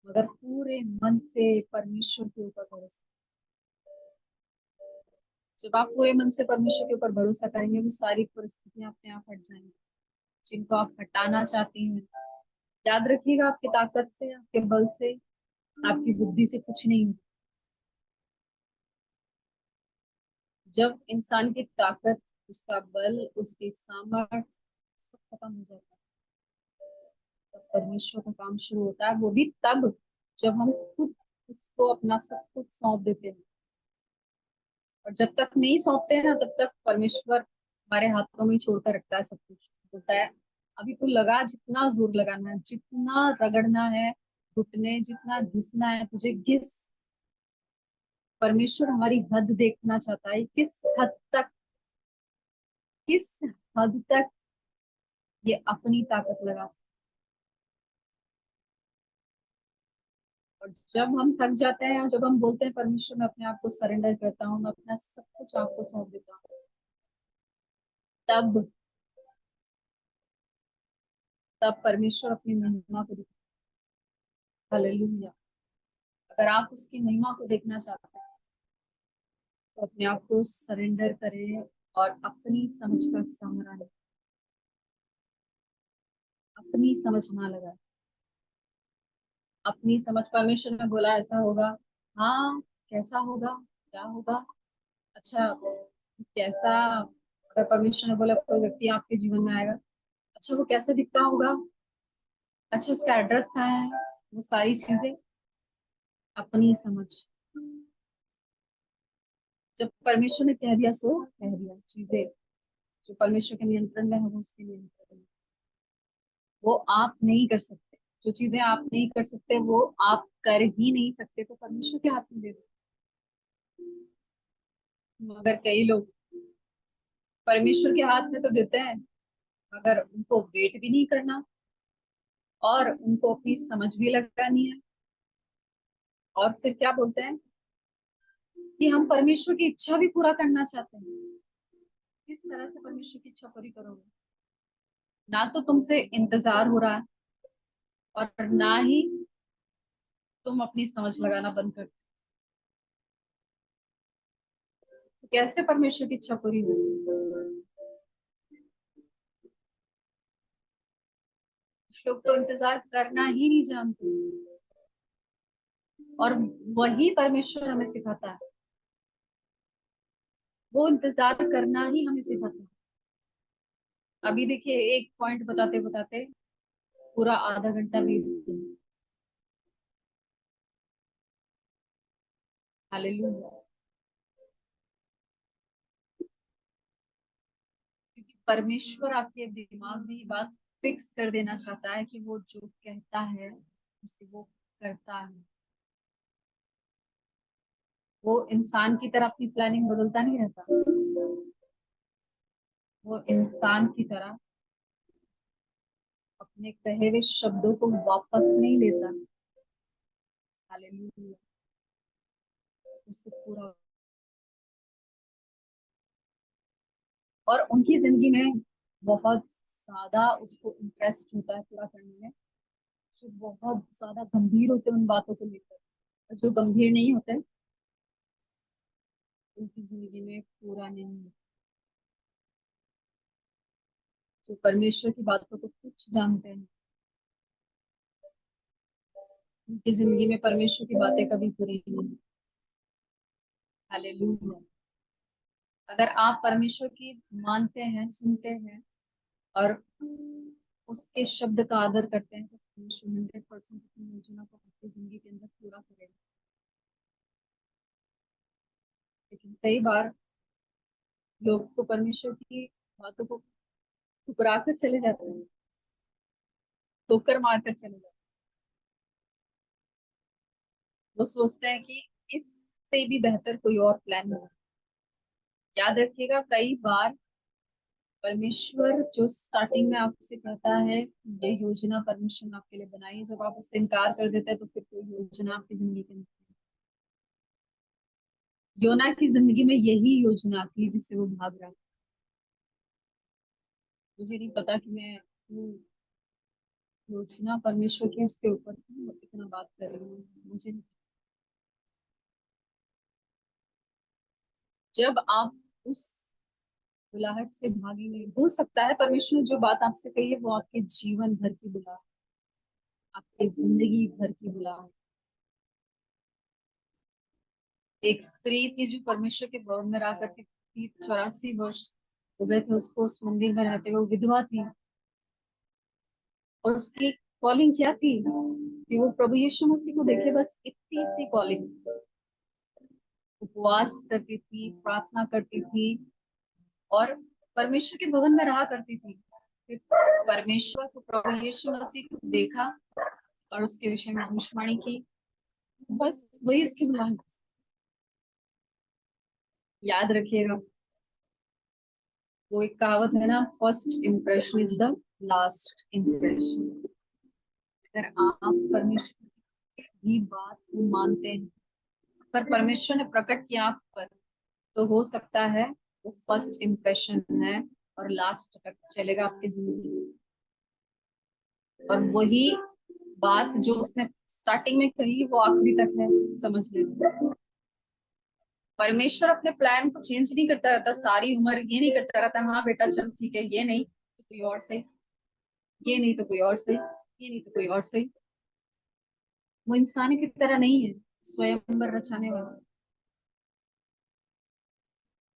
Speaker 1: मगर पूरे मन से परमेश्वर के ऊपर भरोसा। जब आप पूरे मन से परमेश्वर के ऊपर भरोसा करेंगे, वो सारी परिस्थितियां अपने आप हट जाएंगी जिनको आप हटाना चाहती हैं। याद रखिएगा, आपकी ताकत से, आपके बल से, आपकी बुद्धि से कुछ नहीं होता। जब इंसान की ताकत, उसका बल, उसकी सामर्थ सब खत्म हो जाता है, तब परमेश्वर का काम शुरू होता है। वो भी तब जब हम खुद उसको अपना सब कुछ सौंप देते हैं। और जब तक नहीं सौंपते हैं ना, तब तक परमेश्वर हमारे हाथों में ही छोड़ कर रखता है सब कुछ। बोलता है अभी तू लगा, जितना जोर लगाना है, जितना रगड़ना है, घुटने जितना घिसना है तुझे घिस। परमेश्वर हमारी हद देखना चाहता है, किस हद तक, किस हद तक ये अपनी ताकत लगा सकते। और जब हम थक जाते हैं और जब हम बोलते हैं परमेश्वर मैं अपने आप को सरेंडर करता हूँ, मैं अपना सब कुछ आपको सौंप देता हूँ, तब तब परमेश्वर अपनी महिमा को दिखाता है। हालेलुया। अगर आप उसकी महिमा को देखना चाहते हैं तो अपने आप को सरेंडर करें और अपनी समझ का सहारा लें। अपनी समझ ना लगाए, अपनी समझ। परमेश्वर ने बोला ऐसा होगा, हाँ कैसा होगा, क्या होगा, अच्छा कैसा। अगर परमेश्वर ने बोला कोई व्यक्ति आपके जीवन में आएगा, अच्छा वो कैसे दिखता होगा, अच्छा उसका एड्रेस कहाँ है, वो सारी चीजें अपनी समझ। जब परमेश्वर ने कह दिया सो कह दिया। चीजें जो परमेश्वर के नियंत्रण में है वो उसके नियंत्रण में, वो आप नहीं कर सकते। जो चीजें आप नहीं कर सकते वो आप कर ही नहीं सकते, तो परमेश्वर के हाथ में दे दो। मगर कई लोग परमेश्वर के हाथ में तो देते हैं, मगर उनको वेट भी नहीं करना, और उनको अपनी समझ भी लगानी है। और फिर क्या बोलते हैं कि हम परमेश्वर की इच्छा भी पूरा करना चाहते हैं। किस तरह से परमेश्वर की इच्छा पूरी करोगे? ना तो तुमसे इंतजार हो रहा है, और ना ही तुम अपनी समझ लगाना बंद कर। तो कैसे परमेश्वर की इच्छा पूरी होगी? कुछ लोग तो इंतजार करना ही नहीं जानते, और वही परमेश्वर हमें सिखाता है। वो इंतजार करना ही हमें सिखाता है। अभी देखिए, एक पॉइंट बताते बताते पूरा आधा घंटा बीत गया। हालेलुया। क्योंकि परमेश्वर आपके दिमाग में ये बात फिक्स कर देना चाहता है कि वो जो कहता है उसे वो करता है। वो इंसान की तरह अपनी प्लानिंग बदलता नहीं रहता, वो इंसान की तरह अपने कहे हुए शब्दों को वापस नहीं लेता। हालेलुया। उसे पूरा और उनकी जिंदगी में बहुत ज्यादा उसको इंटरेस्ट होता है पूरा करने में, जो बहुत ज्यादा गंभीर होते हैं उन बातों को लेकर, और जो गंभीर नहीं होते उनकी जिंदगी में पूरा नहीं होता। जो परमेश्वर की बातों को कुछ जानते हैं उनकी जिंदगी में परमेश्वर की बातें कभी पूरी नहीं होती। हालेलुया। अगर आप परमेश्वर की मानते हैं, सुनते हैं और उसके शब्द का आदर करते हैं, तो परमेश्वर 100% अपनी योजना को आपकी जिंदगी के अंदर पूरा करेगा। लेकिन कई बार लोग तो परमेश्वर की बातों को ठुकरा कर चले जाते हैं, ठोकर मार कर चले जाते हैं। वो सोचते हैं कि इससे भी बेहतर कोई और प्लान हो। याद रखिएगा, कई बार परमेश्वर जो स्टार्टिंग में आपसे कहता है कि ये योजना परमेश्वर ने आपके लिए बनाई है, जब आप उससे इनकार कर देते हैं तो फिर कोई योजना आपकी जिंदगी के अंदर। योना की जिंदगी में यही योजना थी जिससे वो भाग रहा था। मुझे नहीं पता कि मैं वो योजना परमेश्वर की उसके ऊपर क्यों इतना बात कर रही हूँ, मुझे नहीं। जब आप उस बुलाहट से भागेंगे, हो सकता है परमेश्वर ने जो बात आपसे कही है वो आपके जीवन भर की बुला, आपकी जिंदगी भर की बुला। एक स्त्री थी जो परमेश्वर के भवन में रहा करती थी, 84 वर्ष हो गए थे उसको उस मंदिर में रहते हुए, वो विधवा थी। और उसकी कॉलिंग क्या थी कि वो प्रभु यीशु मसीह को देखे, बस इतनी सी कॉलिंग। उपवास करती थी, प्रार्थना करती थी और परमेश्वर के भवन में रहा करती थी। फिर परमेश्वर को, प्रभु यीशु मसीह को देखा और उसके विषय में भविष्यवाणी की। बस वही उसकी बुलाहट थी। याद रखिएगा, वो एक कहावत है ना, first impression is the last impression. अगर आप परमेश्वर की बात को मानते हैं, अगर परमेश्वर ने प्रकट किया आप पर, तो हो सकता है वो फर्स्ट इम्प्रेशन है और लास्ट तक चलेगा आपकी जिंदगी में। और वही बात जो उसने स्टार्टिंग में कही वो आखिरी तक है, समझ लेना। परमेश्वर अपने प्लान को चेंज नहीं करता रहता सारी उम्र, ये नहीं करता रहता हाँ बेटा चल ठीक है, ये नहीं तो कोई और सही, ये नहीं तो कोई और सही, ये नहीं तो कोई और सही। वो इंसान की तरह नहीं है, स्वयंवर रचाने वाला।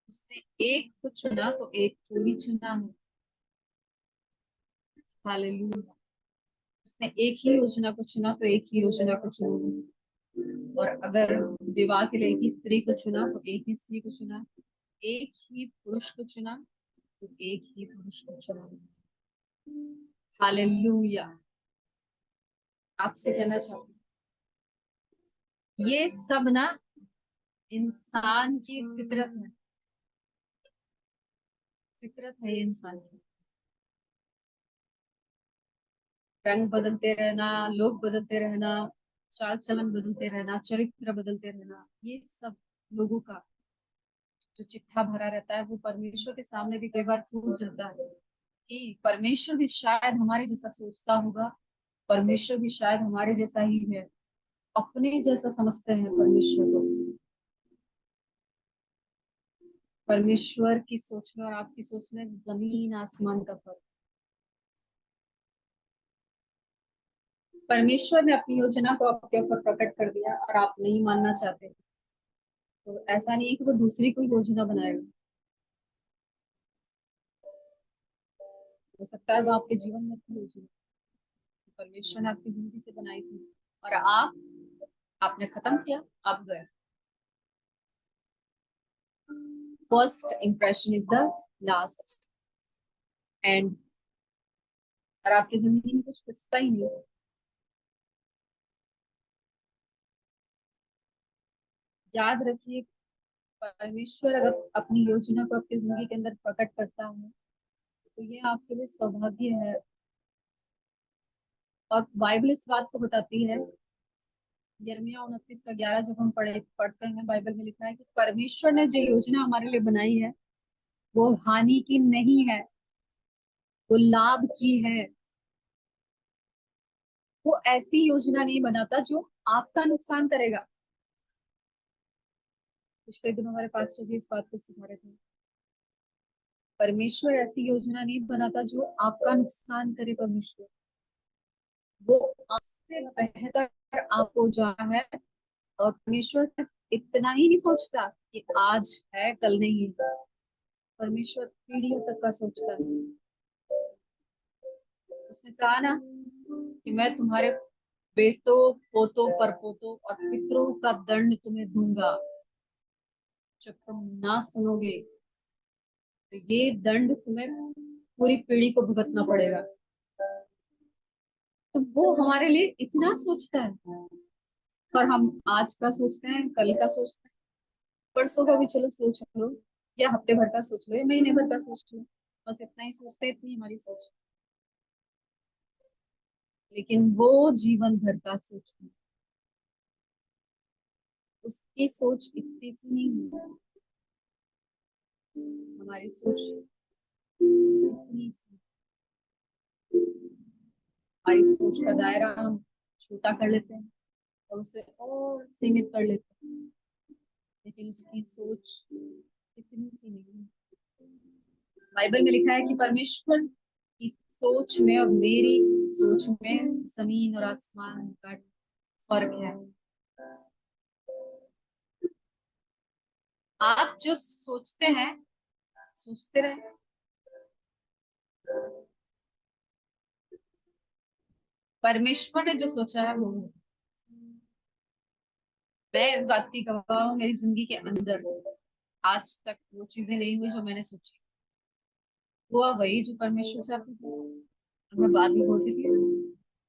Speaker 1: उसने एक को चुना तो एक को ही चुना है। हालेलुया। उसने एक ही योजना को चुना तो एक ही योजना को चुना। और अगर विवाह के लिए एक ही स्त्री को चुना तो एक ही स्त्री को चुना, एक ही पुरुष को चुना तो एक ही पुरुष को चुना। हालेलुया। आपसे कहना चाहूँ, ये सब ना इंसान की फितरत है, फितरत है ये इंसान की। रंग बदलते रहना, लोग बदलते रहना, चाल चलन बदलते रहना, चरित्र बदलते रहना, ये सब लोगों का जो चिट्ठा भरा रहता है वो परमेश्वर के सामने भी कई बार फूट जाता है कि परमेश्वर भी शायद हमारे जैसा सोचता होगा, परमेश्वर भी शायद हमारे जैसा ही है, अपने जैसा समझते हैं परमेश्वर को। परमेश्वर की सोच में और आपकी सोच में जमीन आसमान का फर्क। परमेश्वर ने अपनी योजना को आपके ऊपर प्रकट कर दिया और आप नहीं मानना चाहते, तो ऐसा नहीं है कि वो दूसरी कोई योजना बनाएगा। हो सकता है वो आपके जीवन में की योजना परमेश्वर ने आपकी जिंदगी से बनाई थी और आपने खत्म किया, आप गए। First impression is the last and. और आपकी जिंदगी में कुछ बचता ही नहीं। याद रखिए, परमेश्वर अगर अपनी योजना को आपकी जिंदगी के अंदर प्रकट करता है तो ये आपके लिए सौभाग्य है। और बाइबल इस बात को बताती है, यिर्मयाह 29 का 11 जब हम पढ़ते हैं, बाइबल में लिखा है कि परमेश्वर ने जो योजना हमारे लिए बनाई है
Speaker 2: वो हानि की नहीं है, वो लाभ की है। वो ऐसी योजना नहीं बनाता जो आपका नुकसान करेगा। पिछले दिनों हमारे पास्टर जी इस बात को सिखा रहे थे। परमेश्वर ऐसी योजना नहीं बनाता जो आपका नुकसान करे। परमेश्वर वो आपसे बेहतर आपको जाना है। और परमेश्वर सिर्फ इतना ही नहीं सोचता कि आज है कल नहीं है। परमेश्वर पीढ़ियों तक का सोचता है। उसने कहा ना कि मैं तुम्हारे बेटों, पोतों, परपोतों और पितरों का दंड तुम्हें दूंगा। जब तुम ना सुनोगे तो ये दंड तुम्हें पूरी पीढ़ी को भुगतना पड़ेगा। तो वो हमारे लिए इतना सोचता है। पर हम आज का सोचते हैं, कल का सोचते हैं, परसों का भी चलो सोच लो, या हफ्ते भर का सोच लो, या महीने भर का सोच लो। बस इतना ही सोचते हैं, इतनी हमारी सोच। लेकिन वो जीवन भर का सोचता है। उसकी सोच इतनी सी नहीं है, हमारी सोच इतनी सी। हमारी सोच का दायरा हम छोटा कर लेते हैं और उसे और सीमित कर लेते हैं। लेकिन उसकी सोच इतनी सी नहीं है। बाइबल में लिखा है कि परमेश्वर की सोच में और मेरी सोच में जमीन और आसमान का फर्क है। आप जो सोचते हैं, सोचते रहे। परमेश्वर ने जो सोचा है वो है। मैं इस बात की गवाह हूँ, मेरी जिंदगी के अंदर आज तक वो चीजें नहीं हुई जो मैंने सोची। हुआ वही जो परमेश्वर चाहती थी। और मैं बाद में बोलती थी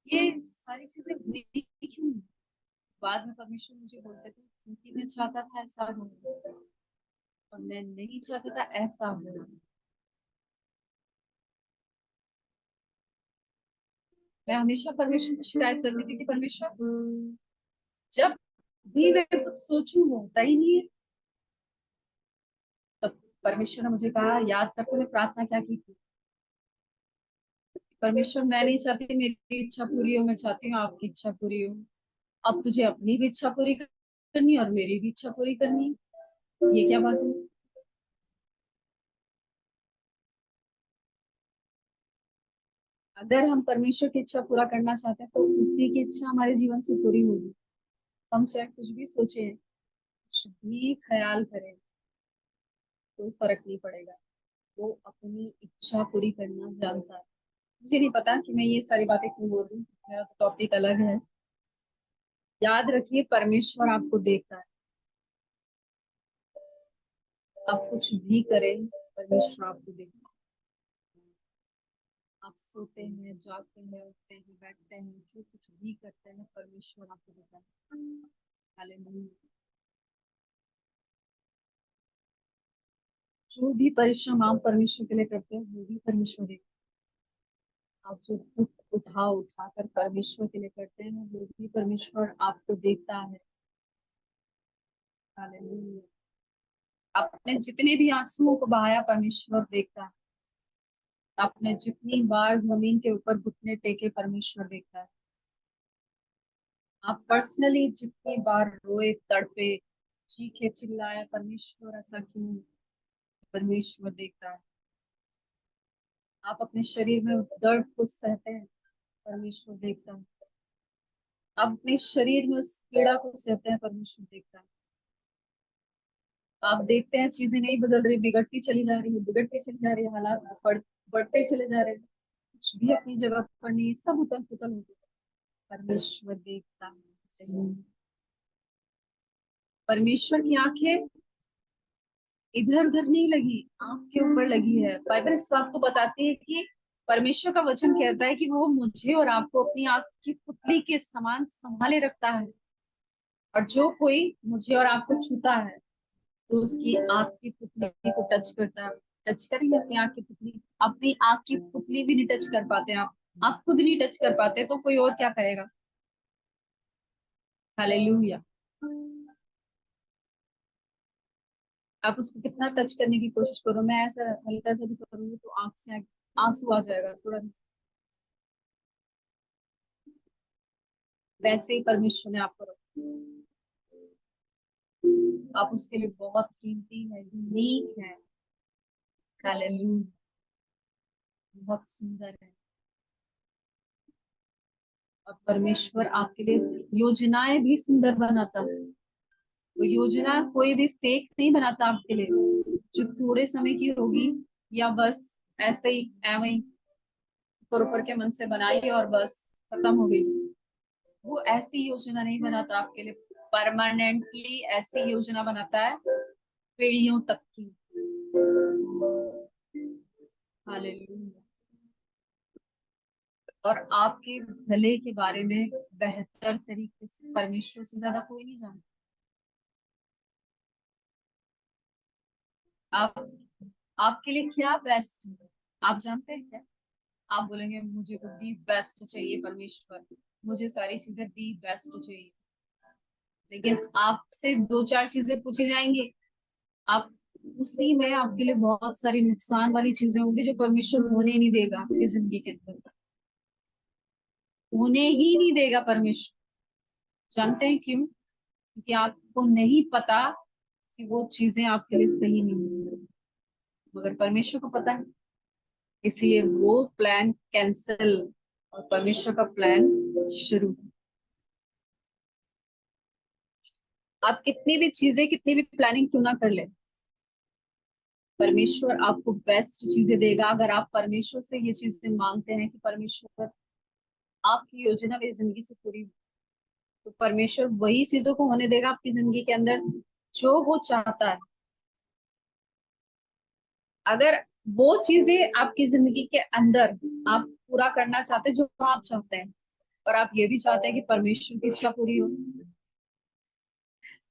Speaker 2: ये सारी चीजें हुई क्यों नहीं। बाद में परमेश्वर मुझे बोलते थे क्योंकि मैं चाहता था ऐसा हो, और मैं नहीं चाहता था ऐसा हो। मैं हमेशा परमेश्वर से शिकायत करती थी कि परमेश्वर जब भी मैं कुछ सोचूं वो होता ही नहीं है। तब परमेश्वर ने मुझे कहा, याद कर तूने प्रार्थना क्या की थी। परमेश्वर मैं नहीं चाहती मेरी इच्छा पूरी हो, मैं चाहती हूँ आपकी इच्छा पूरी हो। अब तुझे अपनी भी इच्छा पूरी करनी है और मेरी भी इच्छा पूरी करनी है। ये क्या बात हुई। अगर हम परमेश्वर की इच्छा पूरा करना चाहते हैं तो उसी की इच्छा हमारे जीवन से पूरी होगी। हम चाहे कुछ भी सोचे, कुछ भी ख्याल करें, कोई फर्क नहीं पड़ेगा। वो अपनी इच्छा पूरी करना जानता है। मुझे नहीं पता कि मैं ये सारी बातें क्यों बोल रही हूँ, मेरा तो टॉपिक अलग है। याद रखिए परमेश्वर आपको देखता है। आप कुछ भी करें, परमेश्वर आपको देखता है। आप सोते हैं, जागते हैं, उठते हैं, बैठते हैं, जो कुछ भी करते हैं, परमेश्वर आपको देखता है। हालेलुया। जो भी परिश्रम आप परमेश्वर के लिए करते हैं वो भी परमेश्वर देखता है। आप जो दुख उठा उठा कर परमेश्वर के लिए करते हैं वो भी परमेश्वर आपको देखता है। हालेलुया। आपने जितने भी आंसुओं को बहाया परमेश्वर देखता है। आपने जितनी बार जमीन के ऊपर घुटने टेके परमेश्वर देखता है। आप पर्सनली जितनी बार रोए, तड़पे, चीखे, चिल्लाए, परमेश्वर ऐसा क्यों। परमेश्वर देखता है। आप अपने शरीर में उस दर्द को सहते हैं, परमेश्वर देखता है। आप अपने शरीर में उस पीड़ा को सहते हैं, परमेश्वर देखता है। आप देखते हैं चीजें नहीं बदल रही, बिगड़ती चली जा रही है, बिगड़ती चली जा रही है, हालात बढ़ते चले जा रहे हैं, कुछ भी अपनी जगह पर नहीं, सब उथल पुथल हो गया। परमेश्वर देखता है। परमेश्वर की आंखें इधर उधर नहीं लगी, आपके ऊपर लगी है। बाइबल इस बात को बताती है कि परमेश्वर का वचन कहता है कि वो मुझे और आपको अपनी आंख की पुतली के समान संभाले रखता है। और जो कोई मुझे और आपको छूता है तो उसकी आंख की पुतली को टच करता है। टच करेंगे अपनी आंख की पुतली। अपनी आंख की पुतली भी नहीं टच कर पाते आप खुद नहीं टच कर पाते तो कोई और क्या करेगा। हालेलुया। आप उसको कितना टच करने की कोशिश करो, मैं ऐसा हल्का सा भी करूंगी तो आंख से आंसू आ जाएगा तुरंत। वैसे ही परमेश्वर ने आपको रखा। आप उसके लिए बहुत कीमती है, यूनिक है। हालेलुया। बहुत सुंदर है। और परमेश्वर आपके लिए योजनाएं भी सुंदर बनाता है। वो योजना कोई भी फेक नहीं बनाता आपके लिए, जो थोड़े समय की होगी, या बस ऐसे ही एवं ही ऊपर ऊपर के मन से बनाई और बस खत्म हो गई। वो ऐसी योजना नहीं बनाता आपके लिए, परमानेंटली ऐसी योजना बनाता है, पीढ़ियों तक की। हालेलुया। और आपके भले के बारे में बेहतर तरीके से परमेश्वर से ज्यादा कोई नहीं जानता। आप आपके लिए क्या बेस्ट है आप जानते हैं क्या? आप बोलेंगे मुझे तो दी बेस्ट चाहिए परमेश्वर, मुझे सारी चीजें दी बेस्ट चाहिए। लेकिन आपसे दो चार चीजें पूछी जाएंगी, आप उसी में आपके लिए बहुत सारी नुकसान वाली चीजें होंगी जो परमेश्वर होने नहीं देगा आपकी जिंदगी के अंदर। होने ही नहीं देगा परमेश्वर। जानते हैं क्यों? क्योंकि आपको नहीं पता कि वो चीजें आपके लिए सही नहीं है, मगर परमेश्वर को पता है। इसलिए वो प्लान कैंसिल और परमेश्वर का प्लान शुरू। आप कितनी भी चीजें, कितनी भी प्लानिंग क्यों ना कर ले, परमेश्वर आपको बेस्ट चीजें देगा। अगर आप परमेश्वर से ये चीजें मांगते हैं कि परमेश्वर आपकी योजना मेरी जिंदगी से पूरी हो, तो परमेश्वर वही चीजों को होने देगा आपकी जिंदगी के अंदर जो वो चाहता है। अगर वो चीजें आपकी जिंदगी के अंदर आप पूरा करना चाहते हैं जो आप चाहते हैं, और आप ये भी चाहते हैं कि परमेश्वर की इच्छा पूरी हो,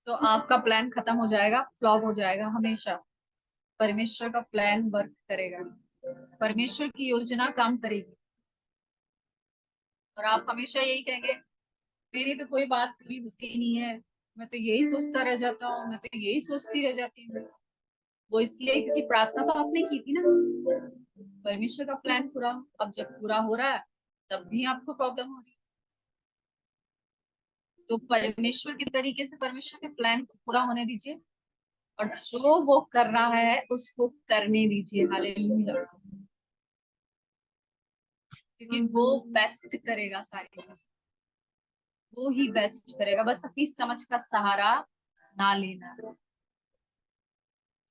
Speaker 2: तो आपका प्लान खत्म हो जाएगा, फ्लॉप हो जाएगा हमेशा। परमेश्वर का प्लान वर्क करेगा, परमेश्वर की योजना काम करेगी। और आप हमेशा यही कहेंगे मेरी तो कोई बात पूरी होती नहीं है, मैं तो यही सोचता रह जाता हूँ, मैं तो यही सोचती रह जाती हूँ। वो इसलिए क्योंकि प्रार्थना तो आपने की थी ना, परमेश्वर का प्लान पूरा। अब जब पूरा हो रहा है तब भी आपको प्रॉब्लम हो रही है, तो परमेश्वर के तरीके से परमेश्वर के प्लान को पूरा होने दीजिए, और जो वो कर रहा है उसको करने दीजिए। हालेलुया। क्योंकि वो बेस्ट करेगा सारी चीज, वो ही बेस्ट करेगा। बस अपनी समझ का सहारा ना लेना।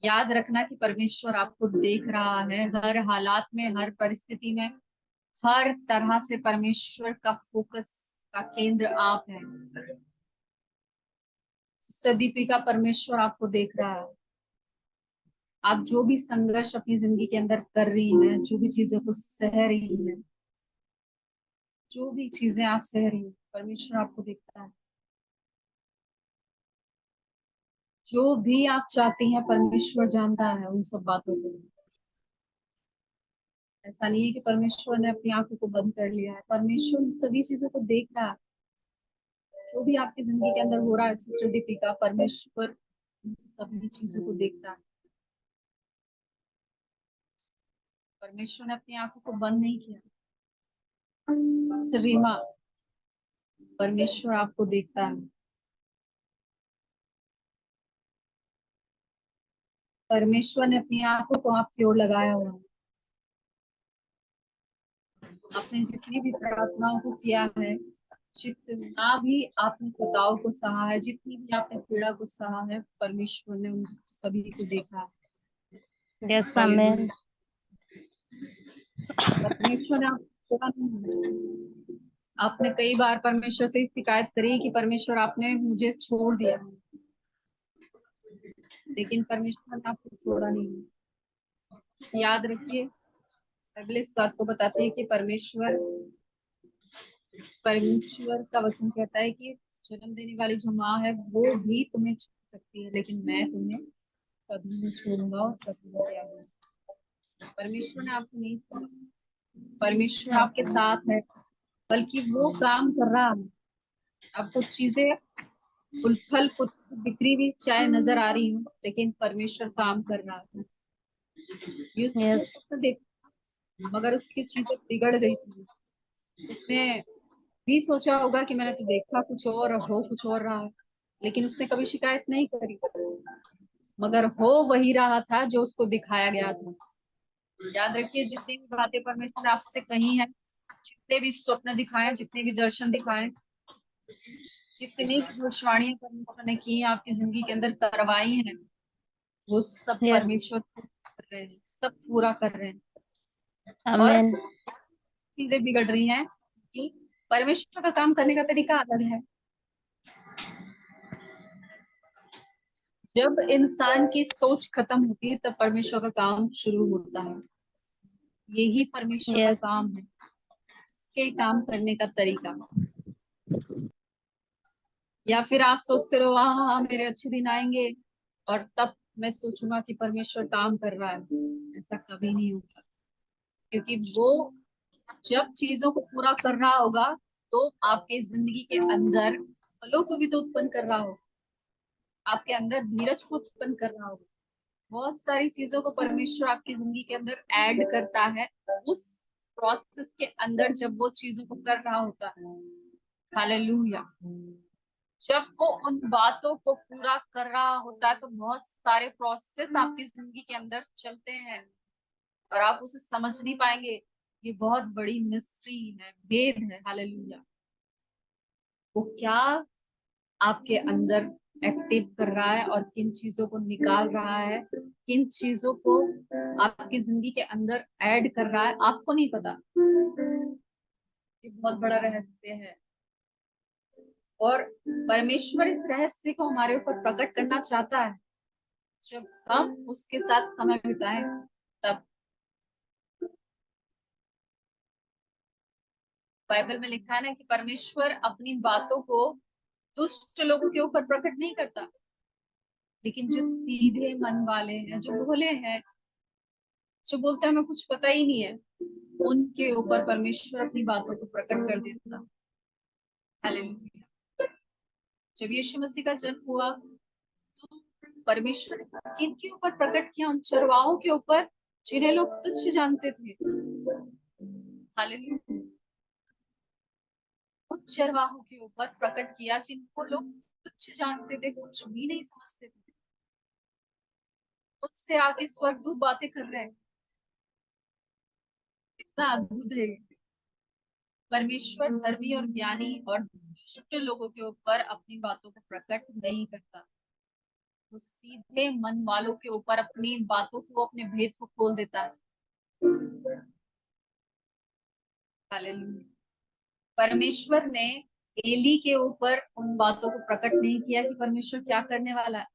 Speaker 2: याद रखना कि परमेश्वर आपको देख रहा है हर हालात में, हर परिस्थिति में। हर तरह से परमेश्वर का फोकस का केंद्र आप है। सिस्टर दीपिका, परमेश्वर आपको देख रहा है। आप जो भी संघर्ष अपनी जिंदगी के अंदर कर रही हैं, जो भी चीजों को सह रही हैं, जो भी चीजें आप सह रही हैं, परमेश्वर आपको देखता है। जो भी आप चाहती हैं परमेश्वर जानता है उन सब बातों को। ऐसा नहीं है कि परमेश्वर ने अपनी आंखों को बंद कर लिया है, परमेश्वर इन सभी चीजों को देख रहा है। जो भी आपकी जिंदगी के अंदर हो रहा है सिस्टर दीपिका, परमेश्वर इन सभी चीजों को देखता है। परमेश्वर ने अपनी आंखों को बंद नहीं किया। सरीमा, परमेश्वर आपको देखता है। परमेश्वर ने अपनी आंखों को आपकी ओर लगाया हुआ है। आपने जितनी भी प्रार्थनाओं को किया है, जितना भी आपने खताओं को सहा है, जितनी भी आपने पीड़ा को सहा है, परमेश्वर ने उन सभी को देखा है।
Speaker 3: Yes amen.
Speaker 2: हालेलुया। परमेश्वर ने आपको छोड़ा नहीं। आपने कई बार परमेश्वर से शिकायत करी कि परमेश्वर आपने मुझे छोड़ दिया, लेकिन परमेश्वर ने आपको छोड़ा नहीं। याद रखिए, बाइबल इस बात को बताती है कि परमेश्वर परमेश्वर का वचन कहता है कि जन्म देने वाली जो माँ है वो भी तुम्हें छोड़ सकती है, लेकिन मैं तुम्हें कभी नहीं छोड़ूंगा और कभी नहीं त्यागूंगा। परमेश्वर ने आपको नहीं छोड़ा, परमेश्वर आपके साथ है, बल्कि वो काम कर रहा है। अब कुछ चीजें उथल पुथल बिखरी हुई चाय नजर आ रही हूँ, लेकिन परमेश्वर काम कर रहा है। यूसुफ
Speaker 3: Yes.
Speaker 2: को देख, मगर उसकी चीजें बिगड़ गई थी। उसने भी सोचा होगा कि मैंने तो देखा कुछ और हो कुछ और रहा है, लेकिन उसने कभी शिकायत नहीं करी, मगर हो वही रहा था जो उसको दिखाया गया था। याद रखिए, जितनी भी बातें परमेश्वर आपसे कही है, जितने भी स्वप्न दिखाए, जितने भी दर्शन दिखाए, जितनी भी भविष्यवाणियां परमेश्वर ने की हैं, आपकी जिंदगी के अंदर करवाई हैं, वो सब
Speaker 3: Yes.
Speaker 2: परमेश्वर कर रहे हैं, सब पूरा कर रहे हैं। और
Speaker 3: Amen.
Speaker 2: चीजें बिगड़ रही हैं कि परमेश्वर का काम करने का तरीका अलग है। जब इंसान की सोच खत्म होती है, तब परमेश्वर का काम शुरू होता है। यही परमेश्वर का
Speaker 3: Yes.
Speaker 2: काम है, उसके काम करने का तरीका। या फिर आप सोचते रहो हाँ हाँ हाँ, मेरे अच्छे दिन आएंगे और तब मैं सोचूंगा कि परमेश्वर काम कर रहा है। ऐसा कभी नहीं होगा, क्योंकि वो जब चीजों को पूरा कर रहा होगा, तो आपके जिंदगी के अंदर फलों को भी तो उत्पन्न कर रहा होगा, आपके अंदर धीरज को उत्पन्न कर रहा होगा। बहुत सारी चीजों को परमेश्वर आपकी जिंदगी के अंदर ऐड करता है, उस प्रोसेस के अंदर जब वो चीजों को कर रहा होता है। हालेलुया। जब वो उन बातों को पूरा कर रहा होता है, तो बहुत सारे प्रोसेस आपकी जिंदगी के अंदर चलते हैं और आप उसे समझ नहीं पाएंगे। ये बहुत बड़ी मिस्ट्री है, भेद है। हालेलुया। वो क्या आपके अंदर एक्टिव कर रहा है और किन चीजों को निकाल रहा है, किन चीजों को आपकी जिंदगी के अंदर ऐड कर रहा है, आपको नहीं पता। ये बहुत बड़ा रहस्य है और परमेश्वर इस रहस्य को हमारे ऊपर प्रकट करना चाहता है। जब हम उसके साथ समय बिताएं, तब बाइबल में लिखा है ना कि परमेश्वर अपनी बातों को दुष्ट लोगों के ऊपर प्रकट नहीं करता, लेकिन जो सीधे मन वाले हैं, जो भोले हैं, जो बोलते हैं हमें कुछ पता ही नहीं है, उनके ऊपर परमेश्वर अपनी बातों को प्रकट कर देता। हालेलुया। जब यीशु मसीह का जन्म हुआ, तो परमेश्वर ने किनके ऊपर प्रकट किया? उन चरवाहों के ऊपर जिन्हें लोग तुच्छ जानते थे। हालेलुया। उन चरवाहों के ऊपर प्रकट किया जिनको लोग तुच्छ जानते थे, कुछ भी नहीं समझते थे। उससे आके स्वर्गदूत बातें कर रहे हैं। कितना अद्भुत है। परमेश्वर धर्मी और ज्ञानी और दुष्ट लोगों के ऊपर अपनी बातों को प्रकट नहीं करता। वो सीधे मन वालों के ऊपर अपनी बातों को, अपने भेद को खोल देता है। हालेलुया। परमेश्वर ने एली के ऊपर उन बातों को प्रकट नहीं किया कि परमेश्वर क्या करने वाला है,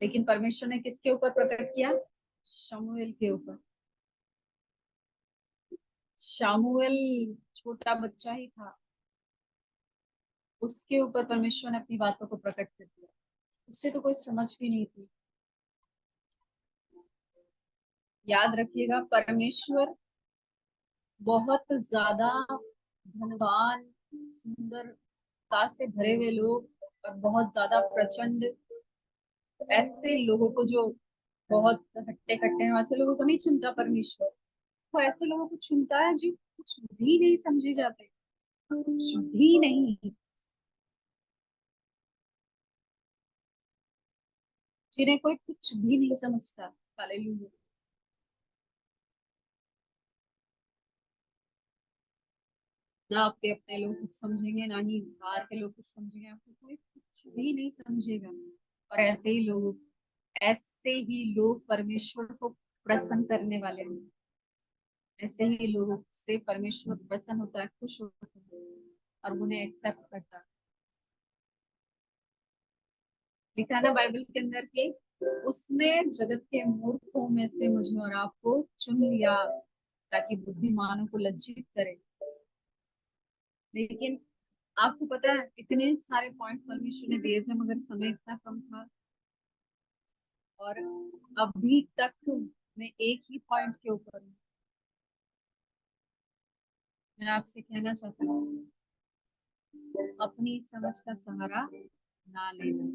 Speaker 2: लेकिन परमेश्वर ने किसके ऊपर प्रकट किया? शमूएल के ऊपर। शामुएल छोटा बच्चा ही था, उसके ऊपर परमेश्वर ने अपनी बातों को प्रकट कर दिया। उससे तो कोई समझ भी नहीं थी। याद रखिएगा, परमेश्वर बहुत ज्यादा धनवान, सुंदरता से भरे हुए लोग और बहुत ज्यादा प्रचंड ऐसे लोगों को, जो बहुत हट्टे कट्टे हैं, वैसे लोगों को नहीं चुनता परमेश्वर। वो ऐसे लोगों को चुनता है जो कुछ भी नहीं समझे जाते, कुछ भी नहीं, जिन्हें कोई कुछ भी नहीं समझता। हालेलुया। ना आपके अपने लोग कुछ समझेंगे, ना ही बाहर के लोग कुछ समझेंगे, आपको कोई कुछ भी नहीं समझेगा। और ऐसे ही लोग परमेश्वर को प्रसन्न करने वाले हैं। ऐसे ही लोगों से परमेश्वर प्रसन्न होता है, खुश होता है और उन्हें एक्सेप्ट करता है। लिखा है ना बाइबल के अंदर कि उसने जगत के मूर्खों में से मुझे और आपको चुन लिया, ताकि बुद्धिमानों को लज्जित करे। लेकिन आपको पता है, इतने सारे पॉइंट परमेश्वर ने दिए थे, मगर समय इतना कम था। और अभी तक मैं एक ही पॉइंट के ऊपर हूँ। मैं आपसे कहना चाहती हूँ, अपनी समझ का सहारा ना लेना,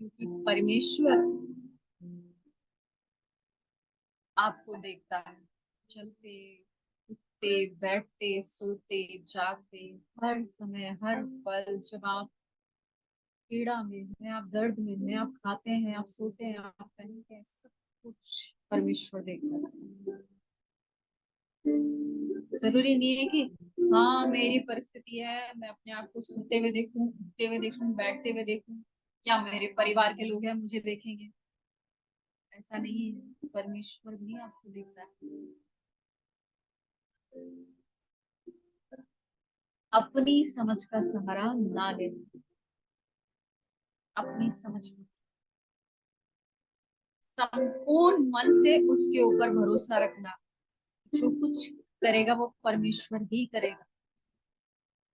Speaker 2: क्योंकि परमेश्वर आपको देखता है। चलते, उठते, बैठते, सोते, जागते, हर समय, हर पल, जब आप पीड़ा में हैं, आप दर्द में हैं, आप खाते हैं, आप सोते हैं, आप पहनते हैं, सब कुछ परमेश्वर देखता है। जरूरी नहीं है कि हाँ मेरी परिस्थिति है, मैं अपने आप को सोते हुए देखूं, उठते हुए देखूं, बैठते हुए देखूं, या मेरे परिवार के लोग हैं मुझे देखेंगे। ऐसा नहीं है, परमेश्वर भी आपको देखता है। अपनी समझ का सहारा ना लेना, अपनी समझ में, संपूर्ण मन से उसके ऊपर भरोसा रखना। जो कुछ करेगा वो परमेश्वर ही करेगा।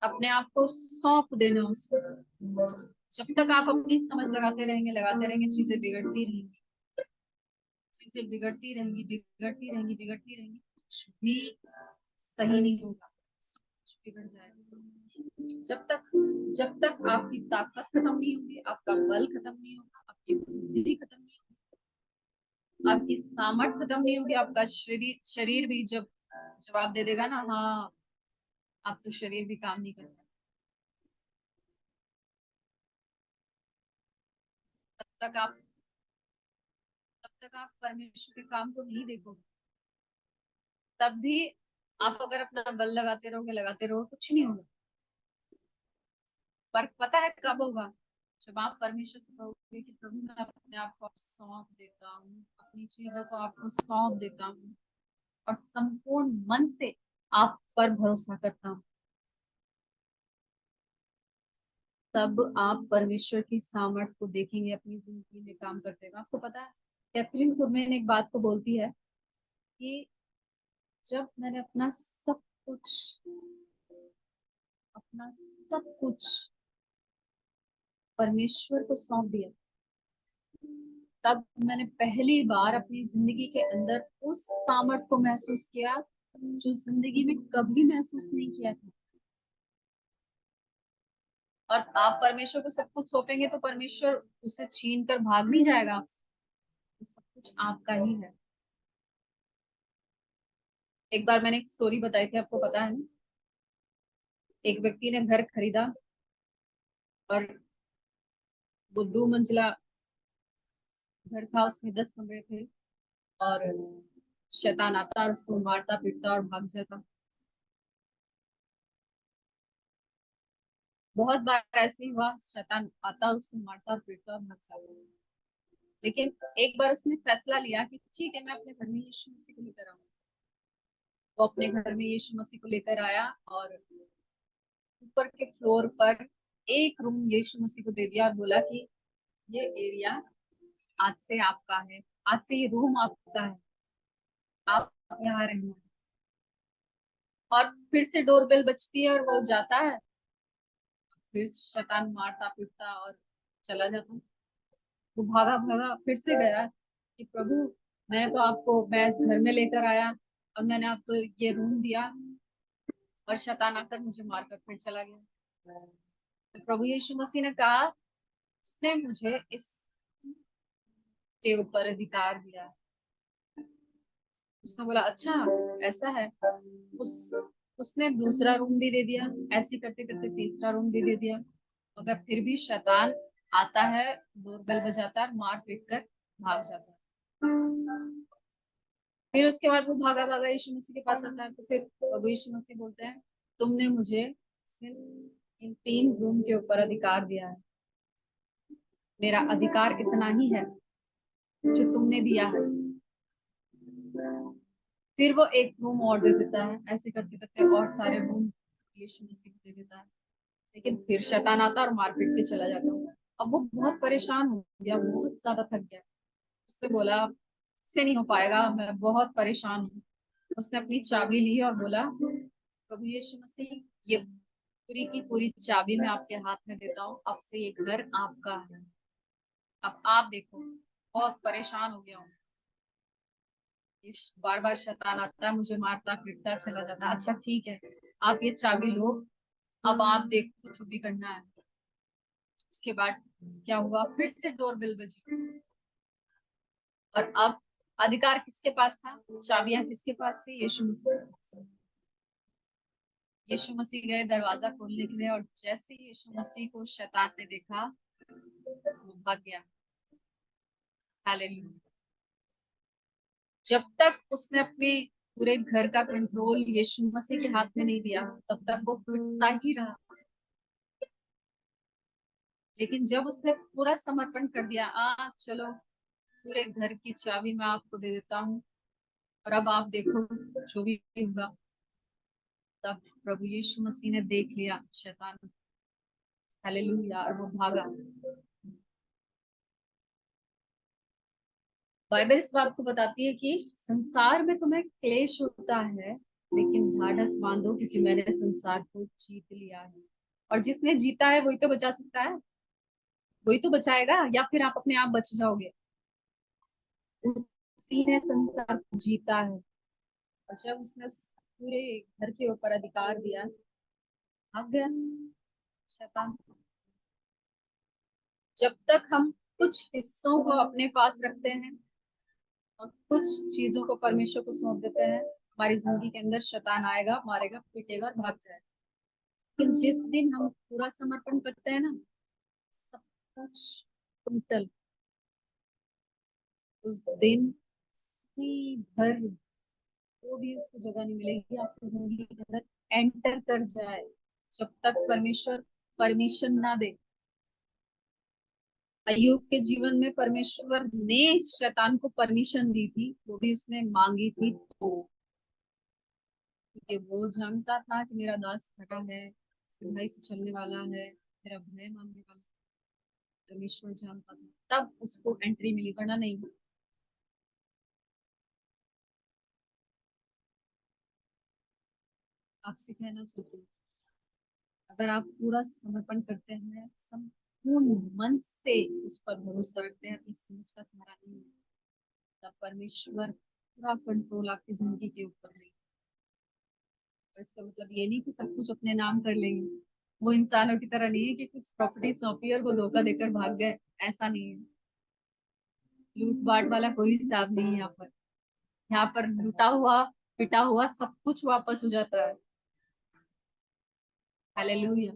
Speaker 2: अपने आप को सौंप देना उसको। जब तक आप अपनी समझ लगाते रहेंगे, चीजें बिगड़ती रहेंगी, चीजें बिगड़ती रहेंगी, बिगड़ती रहेंगी, बिगड़ती रहेंगी, कुछ भी सही नहीं होगा, सब कुछ बिगड़ जाएगा। जब तक आपकी ताकत खत्म नहीं होगी, आपका बल खत्म नहीं होगा, आपकी बुद्धि खत्म नहीं होगी, आपकी सामर्थ खत्म नहीं होगी, आपका शरीर भी जब जवाब दे देगा ना, हाँ आप तो शरीर भी काम नहीं करता, तब तक आप परमेश्वर के काम को नहीं देखोगे। तब भी आप अगर अपना बल लगाते रहोगे, कुछ नहीं होगा। पर पता है कब होगा? जब आप परमेश्वर से कहोगे कि प्रभु मैं अपने आप को सौंप देता हूँ, अपनी चीजों को आपको सौंप देता हूँ, और संपूर्ण मन से आप पर भरोसा करता हूँ, तब आप परमेश्वर की सामर्थ को देखेंगे अपनी जिंदगी में काम करते हुए। आपको पता है, कैथरीन कुरमेन एक बात को बोलती है कि जब मैंने अपना सब कुछ परमेश्वर को सौंप दिया, तब मैंने पहली बार अपनी जिंदगी के अंदर उस सामर्थ को महसूस किया जो जिंदगी में कभी महसूस नहीं किया था। और आप परमेश्वर को सब कुछ सौंपेंगे तो परमेश्वर उसे छीन कर भाग नहीं जाएगा आपसे, तो सब कुछ आपका ही है। एक बार मैंने एक स्टोरी बताई थी, आपको पता है ना? एक व्यक्ति ने घर खरीदा और वो 2 मंजिला घर था, उसमें 10 कमरे थे, और शैतान आता और उसको मारता पीटता और भाग जाता। बहुत बार ऐसे ही हुआ, शैतान आता, उसको मारता पीटता और भाग जाता। लेकिन एक बार उसने फैसला लिया कि ठीक है, मैं अपने घर में यीशु मसीह को लेकर आऊंगा। वो अपने घर में यीशु मसीह को लेकर आया और ऊपर के फ्लोर पर एक रूम यीशु मसीह को दे दिया और बोला कि ये एरिया आज से आपका है, आज से ये रूम आपका है, आप यहाँ रहना। और फिर से डोरबेल बजती है और वो जाता है, फिर शैतान मारता पीटता और चला जाता। वो भागा भागा फिर से गया कि प्रभु मैं इस घर में लेकर आया और मैंने आपको ये रूम दिया, और शैतान आकर मुझे मारकर फिर चला गया। तो प्रभु यीशु मसीह ने कहा, उसने मुझे इस के ऊपर अधिकार दिया। उसने बोला अच्छा ऐसा है। उस उसने दूसरा रूम भी दे दिया, ऐसे करते करते तीसरा रूम भी दे दिया, मगर फिर भी शैतान आता है, डोरबेल बजाता है, मार पीट कर भाग जाता है। फिर उसके बाद वो भागा भागा यीशु मसीह के पास आता है, तो फिर प्रभु यीशु मसीह बोलते हैं, तुमने मुझे सिर्फ इन 3 रूम के ऊपर अधिकार दिया है, मेरा अधिकार इतना ही है जो तुमने दिया है। फिर वो एक रूम और दे देता है, ऐसे करते करते और सारे रूम यीशु मसीह को दे देता है। लेकिन फिर शैतान आता और मार पीट के चला जाता है। अब वो बहुत परेशान हो गया, बहुत ज्यादा थक गया। उससे बोला से नहीं हो पाएगा, मैं बहुत परेशान हूँ। उसने अपनी चाबी ली और बोला, प्रभु यीशु मसीह, ये पूरी की पूरी चाबी मैं आपके हाथ में देता हूँ, अब से ये घर आपका है। अब आप देखो, बहुत परेशान हो गया हूँ, बार बार शैतान आता है, मुझे मारता पीटता चला जाता। अच्छा ठीक है, आप ये चाबी लो, अब आप देखो जो भी करना है। उसके बाद क्या हुआ, फिर से डोरबेल बजी, और अब अधिकार किसके पास था, चाबियां किसके पास थी, यीशु मसीह के पास। यीशु मसीह गए दरवाजा खोलने के लिए, और जैसे ही यीशु मसीह को शैतान ने देखा वो भाग गया। हालेलुया। जब तक उसने अपने पूरे घर का कंट्रोल यीशु मसीह के हाथ में नहीं दिया, तब तक वो पिटता ही रहा। लेकिन जब उसने पूरा समर्पण कर दिया, चलो पूरे घर की चाबी मैं आपको दे देता हूँ, और अब आप देखो जो भी होगा, तब प्रभु यीशु मसीह ने देख लिया शैतान। हालेलुया। और वो भागा। बाइबल इस बात को बताती है कि संसार में तुम्हें क्लेश होता है, लेकिन ढाढ़स बांधो क्योंकि मैंने संसार को जीत लिया है। और जिसने जीता है वही तो बचा सकता है, वही तो बचाएगा, या फिर आप अपने आप बच जाओगे। उसी ने संसार को जीता है। और जब उसने उस पूरे घर के ऊपर अधिकार दिया, भाग गया शैतान। जब तक हम कुछ हिस्सों को अपने पास रखते हैं और कुछ चीजों को परमेश्वर को सौंप देते हैं, हमारी जिंदगी के अंदर शैतान आएगा, मारेगा, पीटेगा और भाग जाएगा। लेकिन जिस दिन हम पूरा समर्पण करते हैं ना, सब कुछ टोटल, उस दिन सुई भर वो भी उसको जगह नहीं मिलेगी आपकी जिंदगी के अंदर एंटर कर जाए, जब तक परमेश्वर परमिशन ना दे। अय्यूब के जीवन में परमेश्वर ने शैतान को परमिशन दी थी, वो भी उसने मांगी थी, तो क्योंकि वो जानता था कि मेरा दास खड़ा है, सिधाई से चलने वाला है, मेरा भय मानने वाला है। परमेश्वर जानता था, तब उसको एंट्री मिली, वरना नहीं। आपसे कहना चाहती हूँ, अगर आप पूरा समर्पण करते हैं, संपूर्ण मन से उस पर भरोसा रखते हैं, अपनी समझ का सहारा नहीं है, तब परमेश्वर पूरा कंट्रोल आपकी जिंदगी के ऊपर ले। और इसका मतलब ये नहीं कि सब कुछ अपने नाम कर लेंगे। वो इंसानों की तरह नहीं है कि कुछ प्रॉपर्टी सौंपी और वो धोखा देकर भाग गए, ऐसा नहीं है। लूट पाट वाला कोई हिसाब नहीं है यहाँ पर। यहाँ पर लूटा हुआ पिटा हुआ सब कुछ वापस हो जाता है। हालेलुया।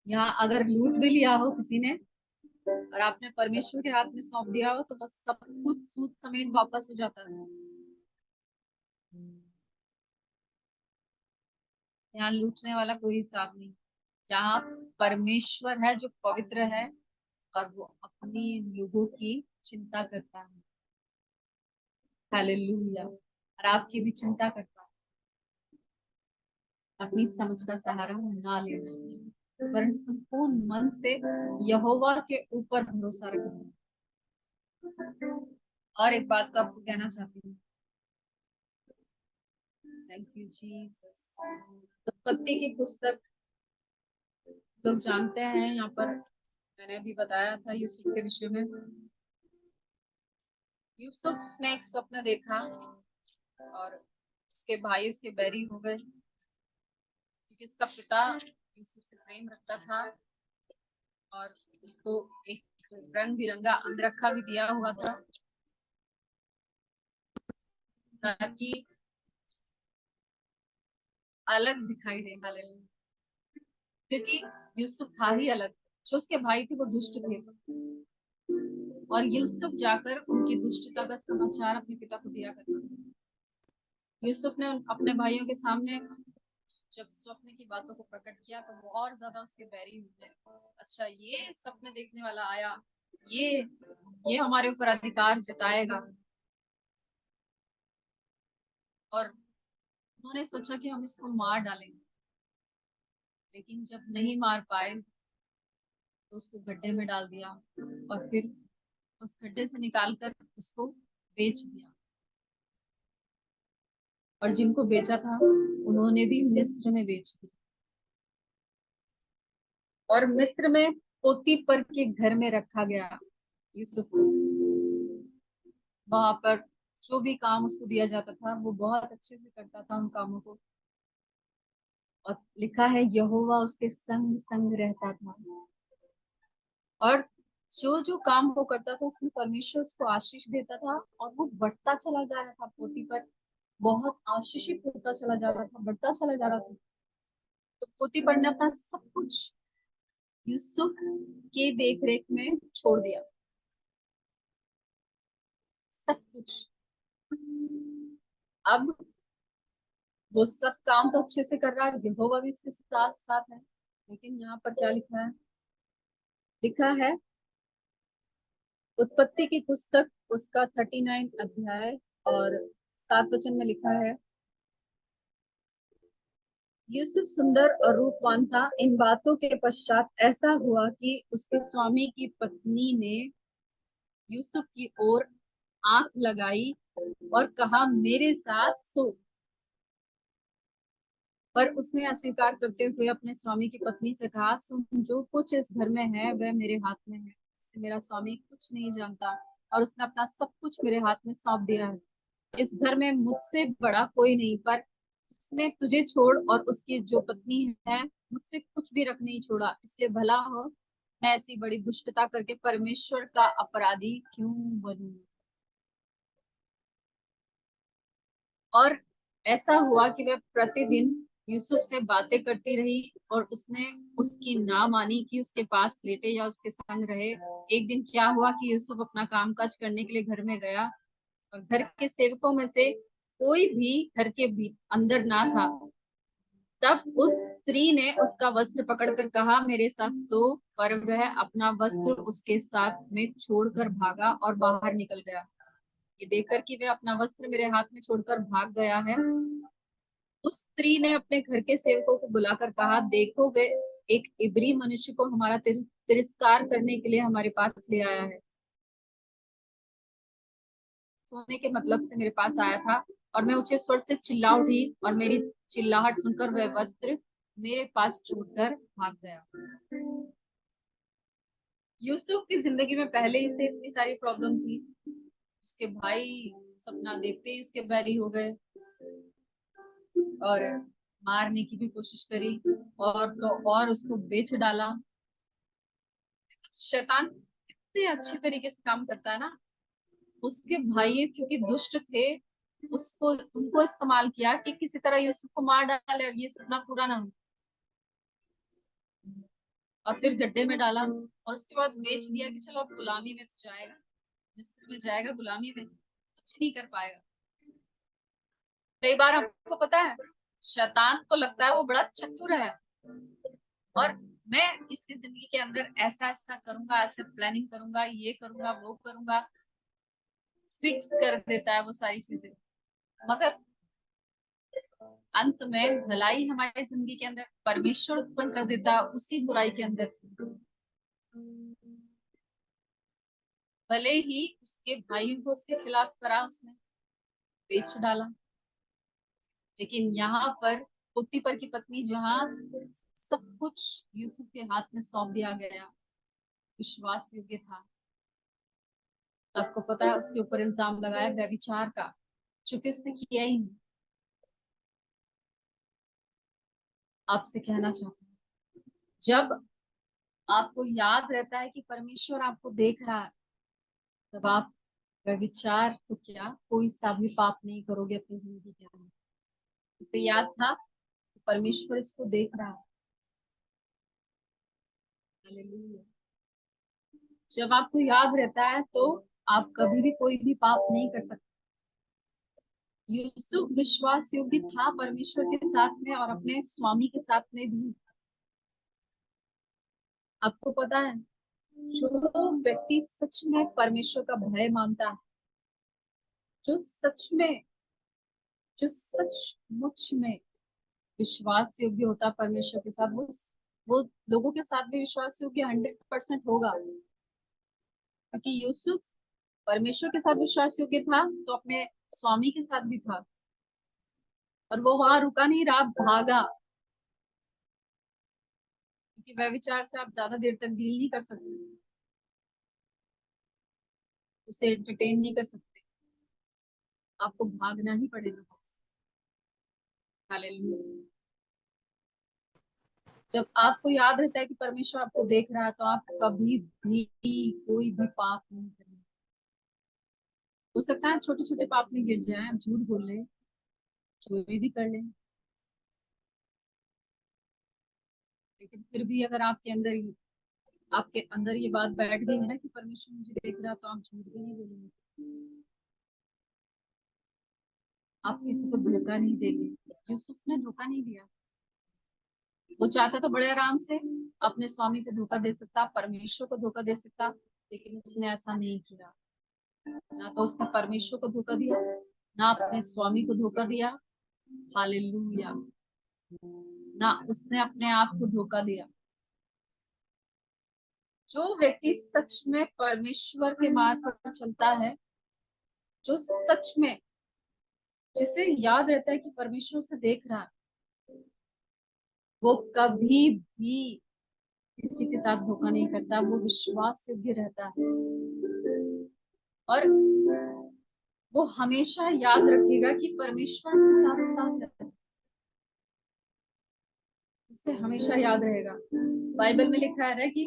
Speaker 2: यहाँ अगर लूट भी लिया हो किसी ने और आपने परमेश्वर के हाथ में सौंप दिया हो, तो बस सब कुछ सूद समेत वापस हो जाता है। यहाँ लूटने वाला कोई हिसाब नहीं। जहाँ परमेश्वर है जो पवित्र है, और वो अपनी लोगों की चिंता करता है। हालेलुया। और आपकी भी चिंता करता है। अपनी समझ का सहारा ना ले, वरन संपूर्ण मन से यहोवा के ऊपर भरोसा रखना। और एक बात को आपको कहना चाहती हूँ, थैंक यू जीसस। उत्पत्ति की पुस्तक लोग जानते हैं, यहाँ पर मैंने अभी बताया था यूसुफ के विषय में। यूसुफ ने एक स्वप्न देखा, और उसके भाई उसके बैरी हो गए, क्योंकि उसका पिता यूसुफ से प्रेम रखता था, और उसको एक रंग बिरंगा अंगरखा भी दिया हुआ था, ताकि अलग दिखाई दे। हालेलुया। क्योंकि यूसुफ था ही अलग। जो उसके भाई थे वो दुष्ट थे, और यूसुफ जाकर उनकी दुष्टता का समाचार अपने पिता को दिया करता था। यूसुफ ने अपने भाइयों के सामने जब स्वप्न की बातों को प्रकट किया, तो वो और ज्यादा उसके बैरी हुए। अच्छा, ये सपने देखने वाला आया, ये हमारे ऊपर अधिकार जताएगा। और उन्होंने सोचा कि हम इसको मार डालेंगे, लेकिन जब नहीं मार पाए तो उसको गड्ढे में डाल दिया, और फिर उस गड्ढे से निकालकर उसको बेच दिया। और जिनको बेचा था उन्होंने भी मिस्र में बेच दिया, और मिस्र में पोतीपर के घर में रखा गया यूसुफ को। वहां पर जो भी काम उसको दिया जाता था वो बहुत अच्छे से करता था उन कामों को। और लिखा है यहोवा उसके संग संग रहता था। और जो जो काम वो करता था उसमें परमेश्वर उसको आशीष देता था और वो बढ़ता चला जा रहा था। पोतीफर बहुत आशीषित होता चला जा रहा था, बढ़ता चला जा रहा था। तो पोतीफर ने अपना सब कुछ यूसुफ के देख रेख में छोड़ दिया, सब कुछ। अब वो सब काम तो अच्छे से कर रहा है, यहोवा भी उसके साथ साथ है, लेकिन यहाँ पर क्या लिखा है? लिखा है उत्पत्ति की पुस्तक उसका 39 अध्याय और 7 वचन में लिखा है, यूसुफ सुंदर और रूपवान था। इन बातों के पश्चात ऐसा हुआ कि उसके स्वामी की पत्नी ने यूसुफ की ओर आंख लगाई और कहा, मेरे साथ सो। पर उसने अस्वीकार करते हुए अपने स्वामी की पत्नी से कहा, सुन, जो कुछ इस घर में है वह मेरे हाथ में है। उसे मेरा स्वामी कुछ नहीं जानता और उसने अपना सब कुछ मेरे हाथ में सौंप दिया है। इस घर में मुझसे बड़ा कोई नहीं, पर उसने तुझे छोड़ और उसकी जो पत्नी है मुझसे कुछ भी रख नहीं छोड़ा। इसलिए भला हो मैं ऐसी बड़ी दुष्टता करके परमेश्वर का अपराधी क्यों बनूं। और ऐसा हुआ कि वह प्रतिदिन यूसुफ से बातें करती रही और उसने उसकी ना मानी कि उसके पास लेटे या उसके संग रहे। एक दिन क्या हुआ कि यूसुफ अपना कामकाज करने के लिए घर में गया और घर के सेवकों में से कोई भी घर के भी अंदर ना था। तब उस स्त्री ने उसका वस्त्र पकड़कर कहा, मेरे साथ सो। पर वह अपना वस्त्र उसके साथ में छोड़कर भागा और बाहर निकल गया। ये देखकर कि वह अपना वस्त्र मेरे हाथ में छोड़कर भाग गया है, उस स्त्री ने अपने घर के सेवकों को बुलाकर कहा, देखो, वे एक इब्री मनुष्य को हमारा तिरस्कार करने के लिए हमारे पास ले आया है। सोने के मतलब से मेरे पास आया था और मैं ऊंचे स्वर से चिल्ला उठी और मेरी चिल्लाहट सुनकर वह वस्त्र मेरे पास छोड़कर भाग गया। यूसुफ की जिंदगी में पहले ही से इतनी सारी प्रॉब्लम थी। उसके भाई सपना देखते ही उसके बैरी हो गए और मारने की भी कोशिश करी, और तो और उसको बेच डाला। शैतान कितने अच्छे तरीके से काम करता है ना। उसके भाई क्योंकि दुष्ट थे, उसको उनको इस्तेमाल किया कि किसी तरह यूसुफ को मार डाले और ये सपना पूरा ना हो, और फिर गड्ढे में डाला और उसके बाद बेच दिया कि चलो अब गुलामी में तो जाएगा, मिस्र में जाएगा, गुलामी में कुछ नहीं कर पाएगा। कई बार आपको पता है शैतान को लगता है वो बड़ा चतुर है और मैं इसकी जिंदगी के अंदर ऐसा ऐसा करूंगा, ऐसे प्लानिंग करूंगा, ये करूंगा, वो करूंगा, फिक्स कर देता है वो सारी चीजें। मगर अंत में भलाई हमारी जिंदगी के अंदर परमेश्वर उत्पन्न कर देता है उसी बुराई के अंदर से। भले ही उसके भाइयों को उसके खिलाफ करा, उसने बेच डाला, लेकिन यहाँ पर पोतीफर की पत्नी, जहाँ सब कुछ यूसुफ के हाथ में सौंप दिया गया, विश्वास योग्य था। आपको पता है उसके ऊपर इल्जाम लगाया व्यभिचार का, चूंकि उसने किया ही नहीं। आपसे कहना चाहता हूँ, जब आपको याद रहता है कि परमेश्वर आपको देख रहा है, तब आप व्यभिचार तो क्या, कोई सा भी पाप नहीं करोगे अपनी जिंदगी के अंदर। इसे याद था कि परमेश्वर इसको देख रहा है। हालेलुया। जब आपको याद रहता है तो आप कभी भी कोई भी पाप नहीं कर सकते। यूसुफ विश्वास योग्य था परमेश्वर के साथ में और अपने स्वामी के साथ में भी। आपको पता है जो व्यक्ति सच में परमेश्वर का भय मानता है, जो सच में, जो सचमुच में विश्वास योग्य होता है परमेश्वर के साथ, वो लोगों के साथ भी विश्वास योग्य 100% होगा। क्योंकि यूसुफ परमेश्वर के साथ विश्वास योग्य था तो अपने स्वामी के साथ भी था, और वो वहां रुका नहीं रहा, भागा। क्योंकि वह विचार से आप ज्यादा देर तक डील नहीं कर सकते, उसे एंटरटेन नहीं कर सकते, आपको भागना ही पड़ेगा। हालेलुया। जब आपको याद रहता है कि परमेश्वर आपको देख रहा है, तो आप कभी भी कोई भी पाप नहीं करेंगे। हो सकता है छोटे छोटे पाप में गिर जाए, आप झूठ बोल ले, चोरी भी कर ले, लेकिन फिर भी अगर आपके अंदर ये बात बैठ गई है ना कि परमेश्वर मुझे देख रहा है, तो आप झूठ भी नहीं बोलेंगे, आप किसी को धोखा नहीं देंगे। यूसुफ ने धोखा नहीं दिया। वो चाहता तो बड़े आराम से अपने स्वामी को धोखा दे सकता, परमेश्वर को धोखा दे सकता, लेकिन उसने ऐसा नहीं किया। ना तो उसने परमेश्वर को धोखा दिया, ना अपने स्वामी को धोखा दिया, हालेलुया, ना उसने अपने आप को धोखा दिया। जो व्यक्ति सच में परमेश्वर के मार्ग पर चलता है, जो सच में, जिसे याद रहता है कि परमेश्वर उसे देख रहा है, वो कभी भी किसी के साथ धोखा नहीं करता, वो विश्वास योग्य रहता है, और वो हमेशा याद रखेगा कि परमेश्वर उसके साथ साथ है। उसे हमेशा याद रहेगा। बाइबल में लिखा है ना कि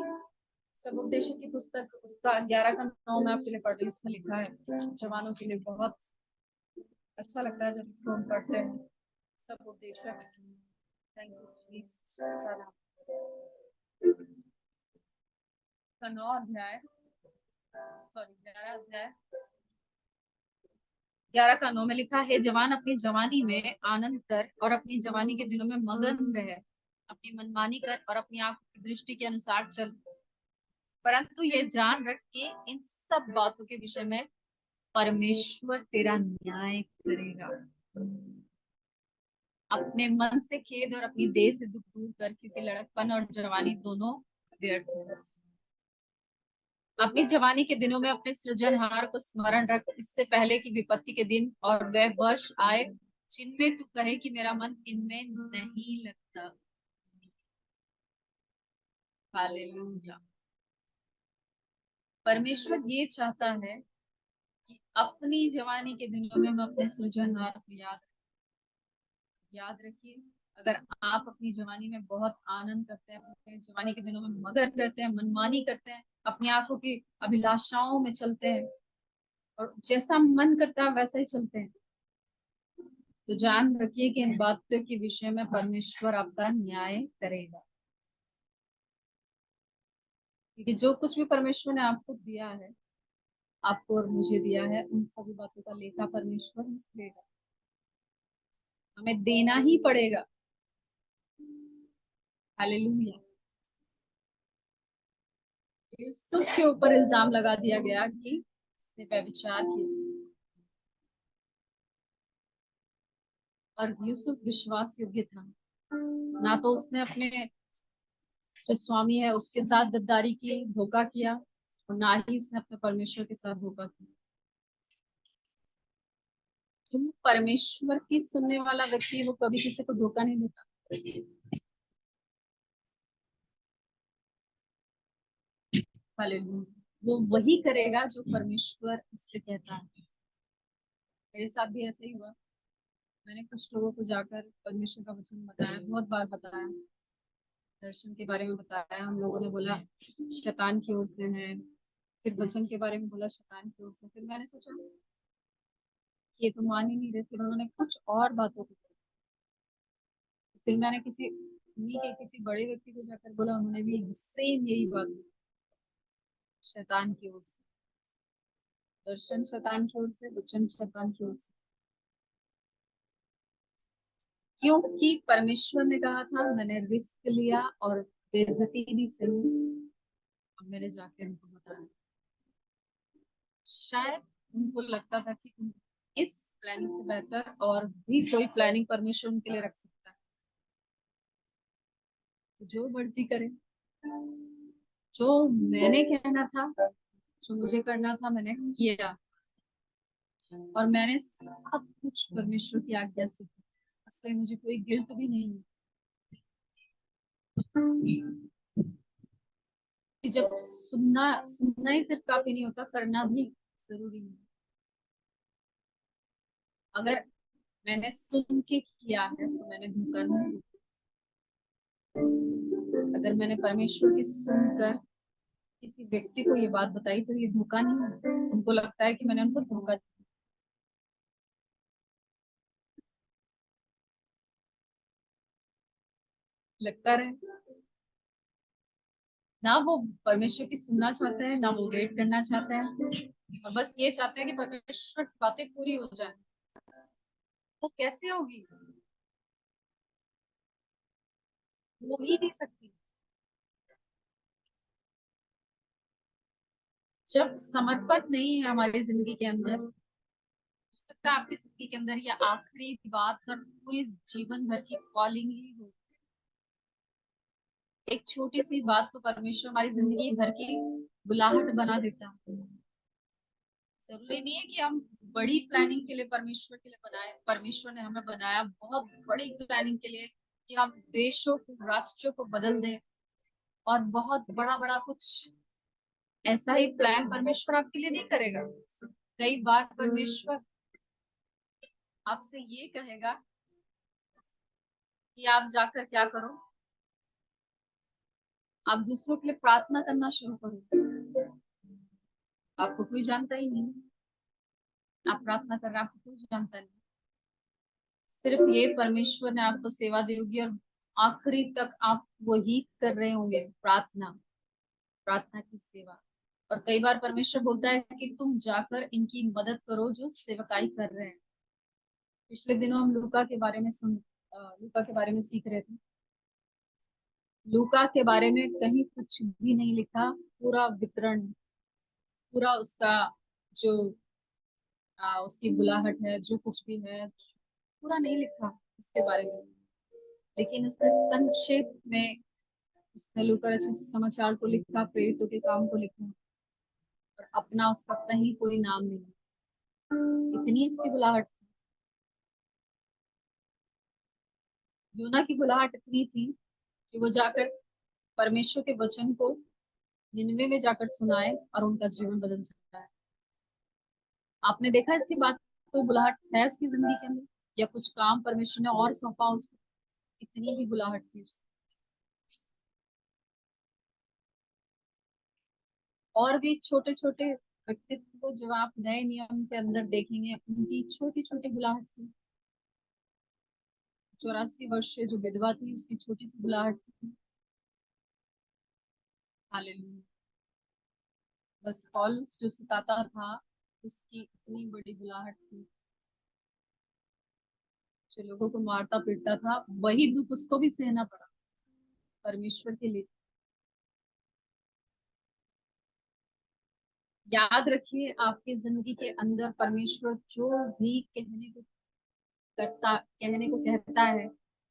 Speaker 2: समुपदेशक की पुस्तक उसका 11 का 9 मैं आपके लिए पढ़ रही हूँ। उसमें लिखा है, जवानों के लिए बहुत अच्छा लगता है जब इसको हम पढ़ते हैं। समुपदेशक, थैंक यू जीसस, का 9 अध्याय, सॉरी 11 अध्याय 11 का 9 में लिखा है, जवान अपनी जवानी में आनंद कर और अपनी जवानी के दिनों में मगन रहे, अपनी मनमानी कर और अपनी आंखों की दृष्टि के अनुसार चल, परंतु ये जान रख कि इन सब बातों के विषय में परमेश्वर तेरा न्याय करेगा। अपने मन से खेद और अपनी देह से दुख दूर कर, क्योंकि लड़कपन और जवानी दोनों व्यर्थ है। अपनी जवानी के दिनों में अपने सृजनहार को स्मरण रख, इससे पहले कि विपत्ति के दिन और वह वर्ष आए जिनमें तू कहे कि मेरा मन इनमें नहीं लगता। हालेलुया। परमेश्वर ये चाहता है कि अपनी जवानी के दिनों में हम अपने सृजनहार को याद रखिए। अगर आप अपनी जवानी में बहुत आनंद करते हैं, अपने जवानी के दिनों में मगन रहते हैं, मनमानी करते हैं, अपनी आंखों की अभिलाषाओं में चलते हैं और जैसा मन करता है वैसा ही चलते हैं, तो जान रखिए कि इन बातों के विषय में परमेश्वर आपका न्याय करेगा। क्योंकि जो कुछ भी परमेश्वर ने आपको दिया है, आपको और मुझे दिया है, उन सभी बातों का लेखा परमेश्वर हमसे देगा। हमें देना ही पड़ेगा। हालेलुया। यूसुफ के ऊपर इल्जाम लगा दिया गया कि इसने व्यभिचार किया, और यूसुफ विश्वास योग्य था। ना तो उसने अपने जो स्वामी है उसके साथ गद्दारी की, धोखा किया, और ना ही उसने अपने परमेश्वर के साथ धोखा किया। जो परमेश्वर की सुनने वाला व्यक्ति है, वो कभी किसी को धोखा नहीं देता। हालेलुया। वो वही करेगा जो परमेश्वर उससे कहता है। मेरे साथ भी ऐसा ही हुआ। मैंने कुछ लोगों को जाकर परमेश्वर का वचन बताया, बहुत बार बताया, दर्शन के बारे में बताया। हम लोगों ने बोला शैतान की ओर से है, फिर वचन के बारे में बोला शैतान की ओर से। फिर मैंने सोचा कि ये तो मान ही नहीं रहे। फिर उन्होंने कुछ और बातों को, फिर मैंने किसी बड़े व्यक्ति को जाकर बोला, उन्होंने भी सेम यही बात बोली, शैतान की ओर से, दर्शन शैतान की ओर से, वचन शैतान की ओर से। क्योंकि परमेश्वर ने कहा था, मैंने रिस्क लिया और बेइज्जती भी सही, अब मैंने जाके उनको बताया। शायद उनको लगता था कि इस प्लानिंग से बेहतर और भी कोई प्लानिंग परमेश्वर उनके लिए रख सकता है, तो जो मर्जी करें। जो मैंने कहना था, जो मुझे करना था, मैंने किया, और मैंने सब कुछ परमेश्वर की आज्ञा से किया, इसलिए मुझे कोई गिल्ट भी नहीं है। कि जब सुनना सुनना ही सिर्फ काफी नहीं होता, करना भी जरूरी है। अगर मैंने सुन के किया है तो मैंने धोखा नहीं दिया। अगर मैंने परमेश्वर की सुनकर किसी व्यक्ति को ये बात बताई तो ये धोखा नहीं है। उनको लगता है कि मैंने उनको धोखा दिया। लगता रहे ना, वो परमेश्वर की सुनना चाहते हैं ना वो वेट करना चाहते हैं, और बस ये चाहते हैं कि परमेश्वर की बातें पूरी हो जाए। वो कैसे होगी? हो ही नहीं सकती। जब समर्पण नहीं है हमारी जिंदगी के अंदर, हो सकता है आपकी जिंदगी के अंदर ये आखिरी बात और पूरी जीवन भर की कॉलिंग ही हो। एक छोटी सी बात को परमेश्वर हमारी जिंदगी भर की बुलाहट बना देता है। जरूरी नहीं है कि हम बड़ी प्लानिंग के लिए परमेश्वर के लिए बनाए, परमेश्वर ने हमें बनाया बहुत बड़ी प्लानिंग के लिए कि हम देशों को, राष्ट्रों को बदल दें, और बहुत बड़ा बड़ा कुछ ऐसा ही प्लान परमेश्वर आपके लिए नहीं करेगा। कई बार परमेश्वर आपसे ये कहेगा कि आप जाकर क्या करो, आप दूसरों के लिए प्रार्थना करना शुरू करो। आपको कोई जानता ही नहीं, आप प्रार्थना कर रहे हैं, आपको कोई जानता नहीं। सिर्फ ये परमेश्वर ने आपको सेवा दी होगी, और आखिरी तक आप वही कर रहे होंगे, प्रार्थना, प्रार्थना की सेवा। और कई बार परमेश्वर बोलता है कि तुम जाकर इनकी मदद करो जो सेवकाई कर रहे हैं। पिछले दिनों हम लूका के बारे में लूका के बारे में सीख रहे थे। लूका के बारे में कहीं कुछ भी नहीं लिखा। पूरा वितरण, पूरा उसका जो उसकी बुलाहट है, जो कुछ भी है, पूरा नहीं लिखा उसके बारे में। लेकिन उसने संक्षेप में उसने लूका रचित सुसमाचार को लिखा, प्रेरितों के काम को लिखा, और अपना उसका कहीं कोई नाम नहीं। इतनी इसकी बुलाहट थी। यूना की बुलाहट इतनी थी कि वो जाकर परमेश्वर के वचन को निनवे में जाकर सुनाए और उनका जीवन बदल सकता है। आपने देखा इसके बाद कोई बुलाहट है उसकी जिंदगी के अंदर, या कुछ काम परमेश्वर ने और सौंपा उसको? इतनी ही बुलाहट थी उसकी। और भी छोटे छोटे व्यक्तित्व जब आप नए नियम के अंदर देखेंगे, उनकी छोटी छोटी बुलाहट थी। 84 वर्षीय जो विधवा थी, उसकी छोटी सी बुलाहट थी। हालेलुया। बस पौलुस जो सताता था, उसकी इतनी बड़ी बुलाहट थी। जो लोगों को मारता पीटता था, वही दुख उसको भी सहना पड़ा परमेश्वर के लिए। याद रखिए, आपकी जिंदगी के अंदर परमेश्वर जो भी कहने को कहता है,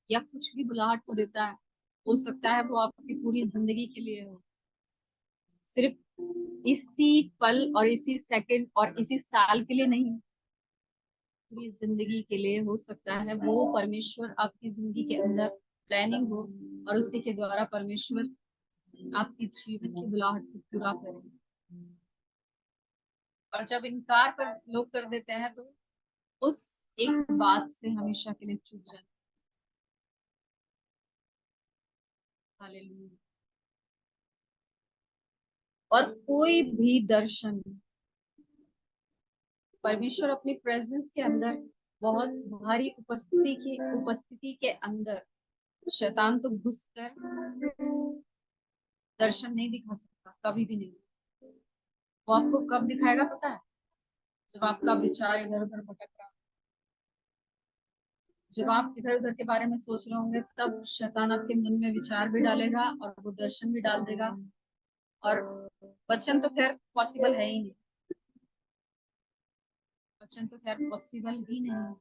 Speaker 2: या कुछ भी बुलाहट को देता है, हो सकता है वो आपकी पूरी जिंदगी के लिए हो। सिर्फ इसी पल और इसी सेकंड और इसी साल के लिए नहीं, पूरी जिंदगी के लिए हो सकता है। वो परमेश्वर आपकी जिंदगी के अंदर प्लानिंग हो, और उसी के द्वारा परमेश्वर आपकी जीवन की बुलाहट को पूरा करे। और जब इनकार पर लोग कर देते हैं, तो उस एक बात से हमेशा के लिए चूक जाते। हालेलुया। और कोई भी दर्शन, परमेश्वर अपनी प्रेजेंस के अंदर, बहुत भारी उपस्थिति के अंदर, शैतान तो घुसकर दर्शन नहीं दिखा सकता, कभी भी नहीं। वो आपको कब दिखाएगा पता है? जब आपका विचार इधर उधर भटक रहा, जब आप इधर उधर के बारे में सोच रहे होंगे, तब शैतान आपके मन में विचार भी डालेगा और वो दर्शन भी डाल देगा। और वचन तो खैर पॉसिबल है ही नहीं, वचन तो खैर पॉसिबल ही नहीं है।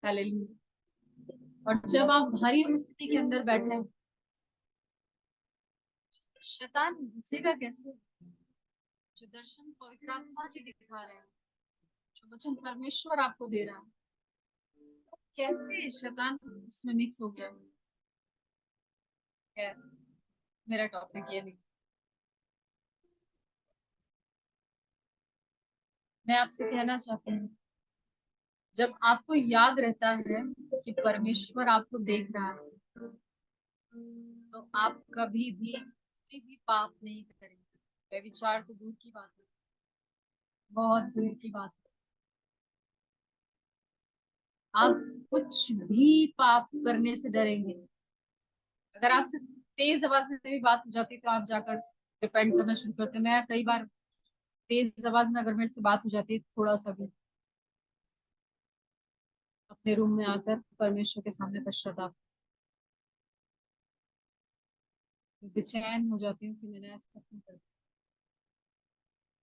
Speaker 2: हालेलुया। और जब आप भारी उपस्थिति के अंदर बैठे हैं, शैतान घुसेगा कैसे? जो दर्शन पवित्र आत्मा जी दिखा रहे हैं, जो वचन परमेश्वर आपको दे रहा है, कैसे शैतान उसमें मिक्स हो गया? खैर, मेरा टॉपिक ये नहीं। मैं आपसे कहना चाहती हूँ, जब आपको याद रहता है कि परमेश्वर आपको देख रहा है, तो आप कभी भी कोई भी पाप नहीं करेंगे। व्यभिचार तो दूर की बात है, बहुत दूर की बात है। आप कुछ भी पाप करने से डरेंगे। अगर आपसे तेज आवाज में भी बात हो जाती तो आप जाकर रिपेंट करना शुरू करते। मैं कई बार तेज आवाज में अगर मेरे से बात हो जाती है थोड़ा सा भी, अपने रूम में आकर परमेश्वर के सामने पश्चाताप, बेचैन हो जाती हूँ कि मैंने ऐसा क्यों कर दिया।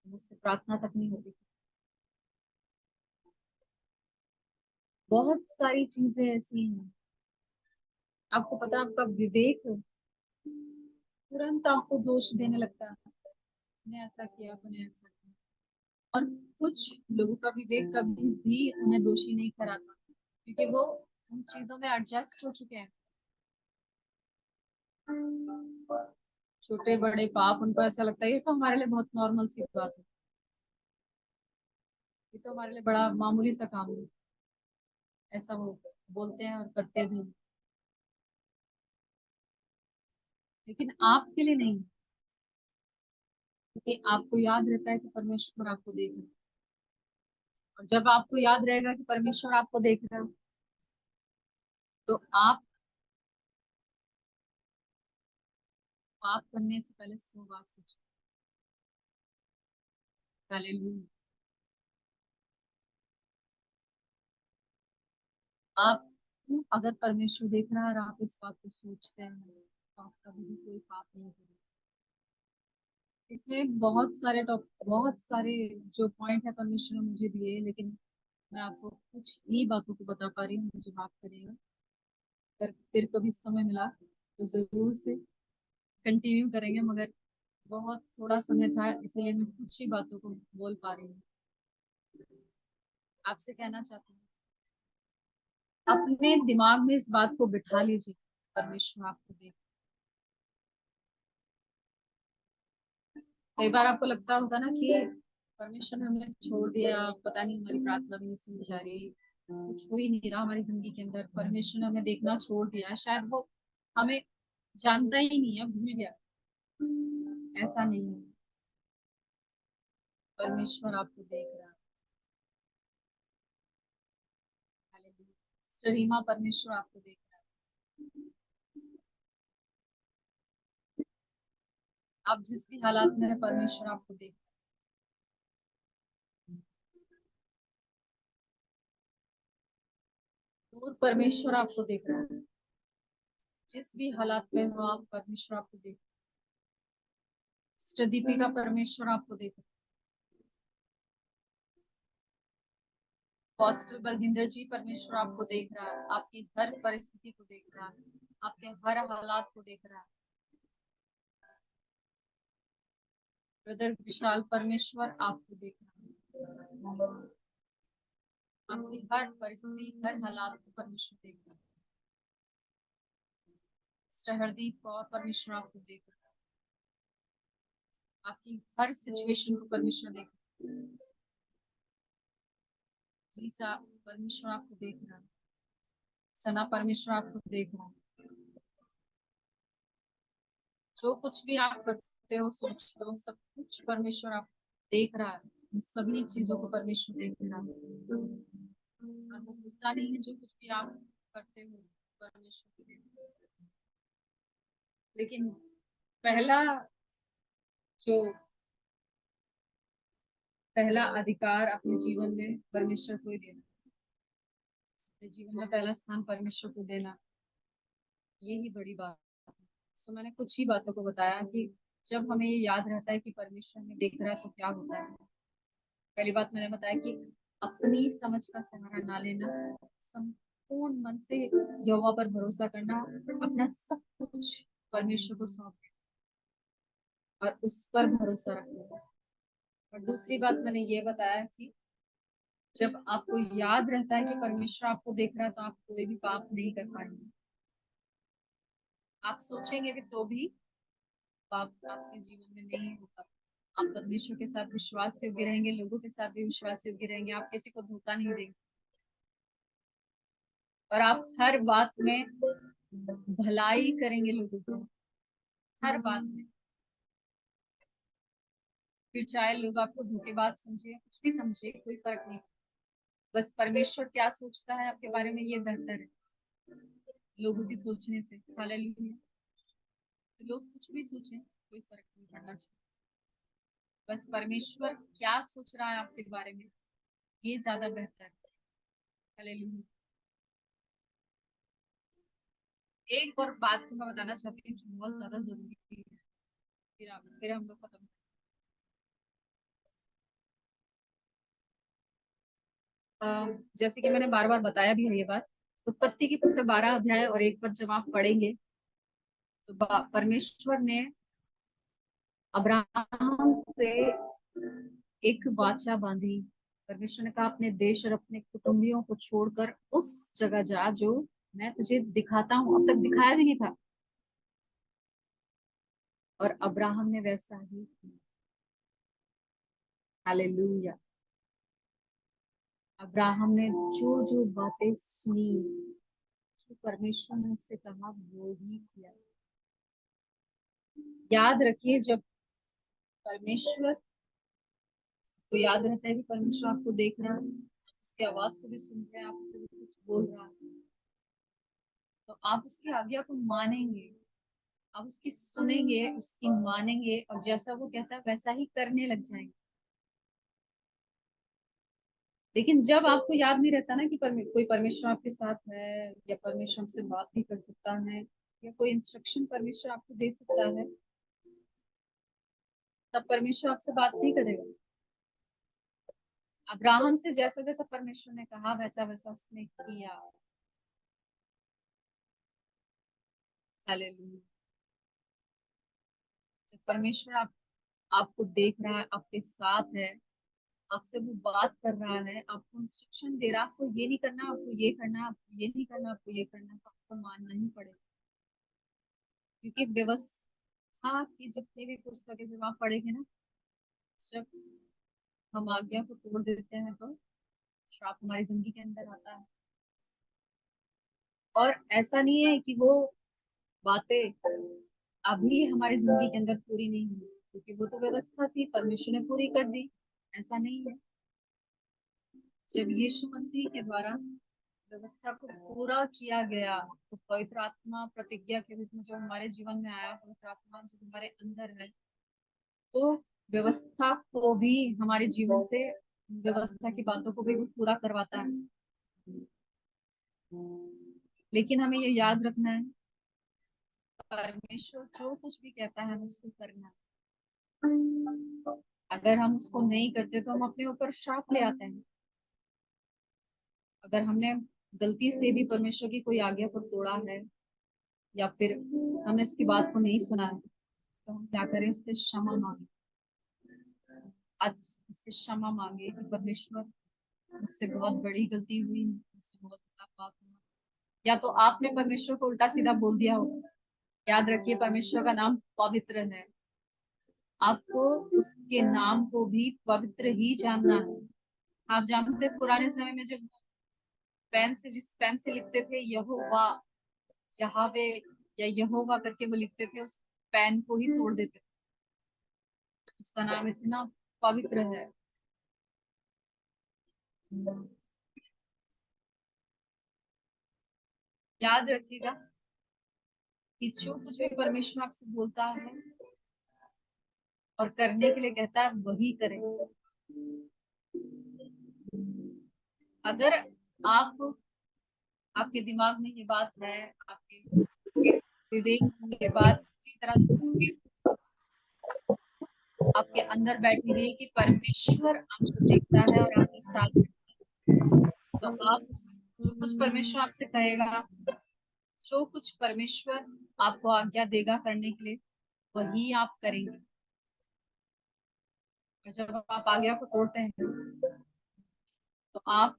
Speaker 2: मुझसे प्रार्थना तक नहीं होती। बहुत सारी चीजें ऐसी हैं, आपको पता है, आपका विवेक तुरंत आपको दोष देने लगता है, मैंने ऐसा किया, मैंने ऐसा किया। और कुछ लोगों का विवेक कभी भी उन्हें दोषी नहीं ठहराता, क्योंकि वो उन चीजों में एडजस्ट हो चुके हैं। छोटे बड़े पाप उनको ऐसा लगता है ये तो हमारे लिए बहुत नॉर्मल सी बात है, ये तो हमारे लिए बड़ा मामूली सा काम है। ऐसा वो बोलते हैं और करते भी हैं। लेकिन आपके लिए नहीं, क्योंकि आपको याद रहता है कि परमेश्वर आपको देख रहा है। और जब आपको याद रहेगा कि परमेश्वर आपको देख रहा है, तो आप पाप करने से पहले 100 बार सोचें। हालेलुया। आप अगर परमेश्वर देख रहा है और आप इस बात को सोचते हैं, तो आप कभी भी कोई पाप नहीं करेंगे। इसमें बहुत सारे जो पॉइंट है परमेश्वर ने मुझे दिए, लेकिन मैं आपको कुछ ही बातों को बता पा रही हूँ। मुझे माफ करिएगा। अगर फिर कभी समय मिला तो जरूर से कंटिन्यू करेंगे, मगर बहुत थोड़ा समय था, इसलिए मैं कुछ ही बातों को बोल पा रही हूँ। आपसे कहना चाहती हूँ, अपने दिमाग में इस बात को बिठा लीजिए, परमेश्वर आपको देख। कई बार आपको लगता होगा ना कि परमेश्वर ने हमें छोड़ दिया, पता नहीं हमारी प्रार्थना भी नहीं सुनी जा रही, कुछ हो ही नहीं रहा हमारी जिंदगी के अंदर, परमेश्वर ने हमें देखना छोड़ दिया, शायद वो हमें जानता ही नहीं है, भूल गया। ऐसा नहीं है, परमेश्वर आपको देख रहा है। हालेलुया। सिस्टर रीमा, परमेश्वर आपको देख रहा है। आप जिस भी हालात में है, परमेश्वर आपको देख रहा है। दूर परमेश्वर आपको देख रहा है। जिस भी हालात में हो आप, परमेश्वर आपको देख रहा है। सिस्टर दीपिका, परमेश्वर आपको देख रहा है। हॉस्टल बलविंदर जी, परमेश्वर आपको देख रहा है, आपकी हर परिस्थिति को देख रहा है, आपके हर हालात को देख रहा है। ब्रदर विशाल, परमेश्वर आपको देख रहा है, आपकी हर परिस्थिति, हर हालात को परमेश्वर देख रहा है। सिस्टर हरदीप कौर, परमेश्वर आपको देख रहा है, आपकी हर सिचुएशन को परमेश्वर देख रहा है। लीसा, परमेश्वर आपको देख रहा है। सना, परमेश्वर आपको देख रहा है। जो कुछ भी आप करते हो, सोचते हो, सब कुछ परमेश्वर आप देख रहा है। उन सभी चीजों को परमेश्वर देख रहा है, और वो भूलता नहीं है जो कुछ भी आप करते हो, परमेश्वर को देख रहा है। लेकिन पहला जो पहला अधिकार अपने जीवन में परमेश्वर को ही देना, अपने जीवन में पहला स्थान परमेश्वर को देना, यही बड़ी बात है। सो मैंने कुछ ही बातों को बताया कि जब हमें ये याद रहता है कि परमेश्वर हमें देख रहा है तो क्या होता है। पहली बात मैंने बताया कि अपनी समझ का सहारा ना लेना, संपूर्ण मन से यहोवा पर भरोसा करना, अपना सब कुछ परमेश्वर को सौंप देना और उस पर भरोसा रखना। और दूसरी बात मैंने ये बताया कि जब आपको याद रहता है कि परमेश्वर आपको देख रहा है, तो आप कोई भी पाप नहीं कर पाएंगे। आप सोचेंगे भी तो भी पाप आपके जीवन में नहीं होगा। आप परमेश्वर के साथ विश्वास योग्य रहेंगे, लोगों के साथ भी विश्वास योग्य रहेंगे, आप किसी को धोखा नहीं देंगे। और आप हर बात में भलाई करेंगे लोगों को, हर बात में। फिर चाहे लोग आपको धोखेबाज समझे, कुछ भी समझे, कोई फर्क नहीं। बस परमेश्वर क्या सोचता है आपके बारे में ये बेहतर है लोगों के सोचने से। हालेलुया। तो लोग कुछ भी सोचें, कोई फर्क नहीं पड़ना चाहिए। बस परमेश्वर क्या सोच रहा है आपके बारे में, ये ज्यादा बेहतर है। हालेलुया। एक और बात को मैं बताना चाहती हूँ जो बहुत ज्यादा जरूरी है, फिर हम लोग खत्म। जैसे कि मैंने बार बार बताया भी है ये बात, उत्पत्ति की पुस्तक 12 अध्याय और 1 पद जब आप पढ़ेंगे तो परमेश्वर ने अब्राहम से एक वाचा बांधी। परमेश्वर ने कहा अपने देश और अपने कुटुंबियों को छोड़कर उस जगह जा जो मैं तुझे दिखाता हूँ। अब तक दिखाया भी नहीं था, और अब्राहम ने वैसा ही किया। हालेलुया। अब्राहम ने जो जो बातें सुनी, जो परमेश्वर ने उससे कहा, वो ही किया। याद रखिए, जब परमेश्वर को याद रहता है कि परमेश्वर आपको देख रहा है, उसकी आवाज को भी सुनते हैं, आपसे भी कुछ बोल रहा है, तो आप उसकी आज्ञा को मानेंगे, आप उसकी सुनेंगे, उसकी मानेंगे, और जैसा वो कहता है वैसा ही करने लग जाएंगे। लेकिन जब आपको याद नहीं रहता ना कि कोई परमेश्वर आपके साथ है, या परमेश्वर आपसे बात भी कर सकता है, या कोई इंस्ट्रक्शन परमेश्वर आपको दे सकता है, तब परमेश्वर आपसे बात नहीं करेगा। अब्राहम से जैसा जैसा परमेश्वर ने कहा वैसा वैसा उसने किया। हालेलुया। जब परमेश्वर आपको देख रहा है, आपके साथ है, आपसे वो बात कर रहा है, आपको इंस्ट्रक्शन दे रहा है, आपको ये नहीं करना, आपको ये करना, आपको ये नहीं करना, आपको ये करना, तो आपको मानना ही पड़ेगा। क्योंकि व्यवस्था की जितनी भी पुस्तकें जब आप पढ़ेंगे ना, जब हम आज्ञा को तोड़ देते हैं तो श्राप हमारी जिंदगी के अंदर आता है। और ऐसा नहीं है कि वो बातें अभी हमारी जिंदगी के अंदर पूरी नहीं हुई, क्योंकि वो तो व्यवस्था थी, परमेश्वर ने पूरी कर दी। ऐसा नहीं है। जब यीशु मसीह के द्वारा व्यवस्था को पूरा किया गया, तो पवित्र आत्मा प्रतिज्ञा के रूप में जो हमारे जीवन में आया, पवित्र आत्मा जो हमारे अंदर है, तो व्यवस्था को भी हमारे जीवन से, व्यवस्था की बातों को भी वो पूरा करवाता है। लेकिन हमें ये याद रखना है, परमेश्वर जो कुछ भी कहता है हमें उसको करना है। अगर हम उसको नहीं करते तो हम अपने ऊपर श्राप ले आते हैं। अगर हमने गलती से भी परमेश्वर की कोई आज्ञा को तोड़ा है, या फिर हमने उसकी बात को नहीं सुना है, तो हम क्या करें, उससे क्षमा मांगे। आज उससे क्षमा मांगे कि परमेश्वर मुझसे बहुत बड़ी गलती हुई, मुझसे बहुत बड़ा पाप हुआ। या तो आपने परमेश्वर को उल्टा सीधा बोल दिया होगा। याद रखिए, परमेश्वर का नाम पवित्र है, आपको उसके नाम को भी पवित्र ही जानना है। आप जानते हैं पुराने समय में जब जिस पेन से लिखते थे यहोवा, यहावे या यहोवा करके वो लिखते थे, उस पेन को ही तोड़ देते थे। उसका नाम इतना पवित्र है। याद रखिएगा कि जो कुछ भी परमेश्वर आपसे बोलता है और करने के लिए कहता है, वही करें। अगर आपके दिमाग में ये बात है, आपके विवेक में ये बात पूरी तरह से आपके अंदर बैठी हुई कि परमेश्वर आपको देखता है और आपके साथ है, तो आप जो कुछ परमेश्वर आपसे कहेगा, जो कुछ परमेश्वर आपको आज्ञा देगा करने के लिए, वही आप करेंगे। और जब आप आज्ञा को तोड़ते हैं तो आप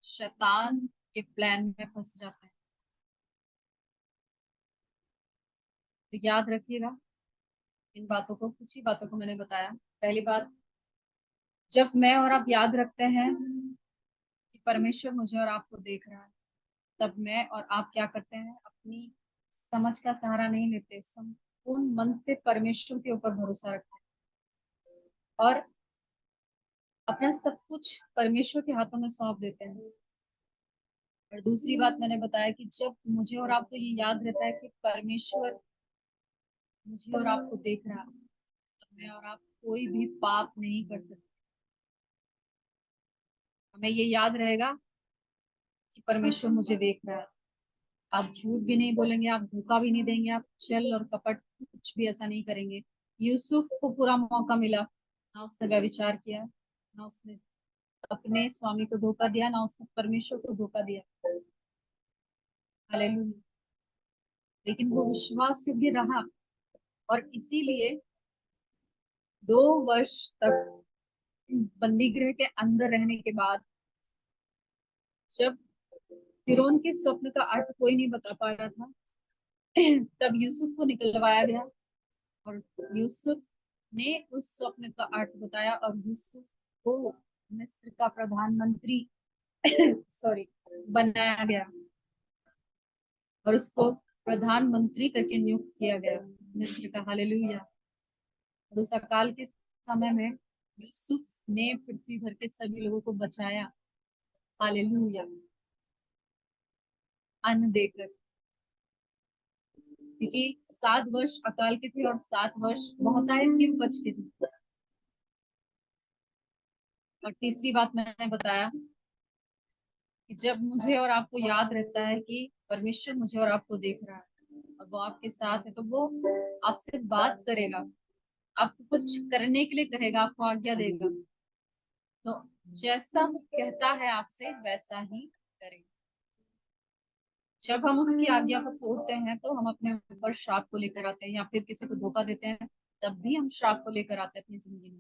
Speaker 2: शैतान के प्लान में फंस जाते हैं। तो याद रखिएगा इन बातों को, कुछ ही बातों को मैंने बताया। पहली बात, जब मैं और आप याद रखते हैं कि परमेश्वर मुझे और आपको देख रहा है, तब मैं और आप क्या करते हैं, अपनी समझ का सहारा नहीं लेते, संपूर्ण मन से परमेश्वर के ऊपर भरोसा रखते हैं और अपना सब कुछ परमेश्वर के हाथों में सौंप देते हैं। और दूसरी बात मैंने बताया कि जब मुझे और आपको ये याद रहता है कि परमेश्वर मुझे और आपको देख रहा है, तब मैं और आप कोई भी पाप नहीं कर सकते। हमें ये याद रहेगा कि परमेश्वर मुझे देख रहा है। आप झूठ भी नहीं बोलेंगे, आप धोखा भी नहीं देंगे, आप छल और कपट कुछ भी ऐसा नहीं करेंगे। यूसुफ को पूरा मौका मिला, ना उसने व्यभिचार किया, ना उसने अपने स्वामी को धोखा दिया, ना उसने परमेश्वर को धोखा दिया। हालेलुया। लेकिन वो विश्वास योग्य रहा और इसीलिए 2 वर्ष तक बंदी गृह के अंदर रहने के बाद, जब फिरौन के स्वप्न का अर्थ कोई नहीं बता पा रहा था, तब यूसुफ को निकलवाया गया और यूसुफ ने उस स्वप्न का अर्थ बताया और यूसुफ को मिस्र का प्रधानमंत्री सॉरी बनाया गया और उसको प्रधानमंत्री करके नियुक्त किया गया मिस्र का। हालेलुया। और उस अकाल के समय में यूसुफ ने पृथ्वी भर के सभी लोगों को बचाया। हालेलुया। अन्न देकर, क्योंकि 7 वर्ष अकाल के थे और 7 वर्ष बहुतायत की उपज के थे। और तीसरी बात मैंने बताया कि जब मुझे और आपको याद रहता है कि परमेश्वर मुझे और आपको देख रहा है और वो आपके साथ है, तो वो आपसे बात करेगा, आपको कुछ करने के लिए कहेगा, आपको आज्ञा देगा। तो जैसा वो कहता है आपसे वैसा ही करें। जब हम उसकी आज्ञा को तोड़ते हैं तो हम अपने ऊपर श्राप को लेकर आते हैं, या फिर किसी को धोखा देते हैं तब भी हम श्राप को लेकर आते हैं अपनी जिंदगी में।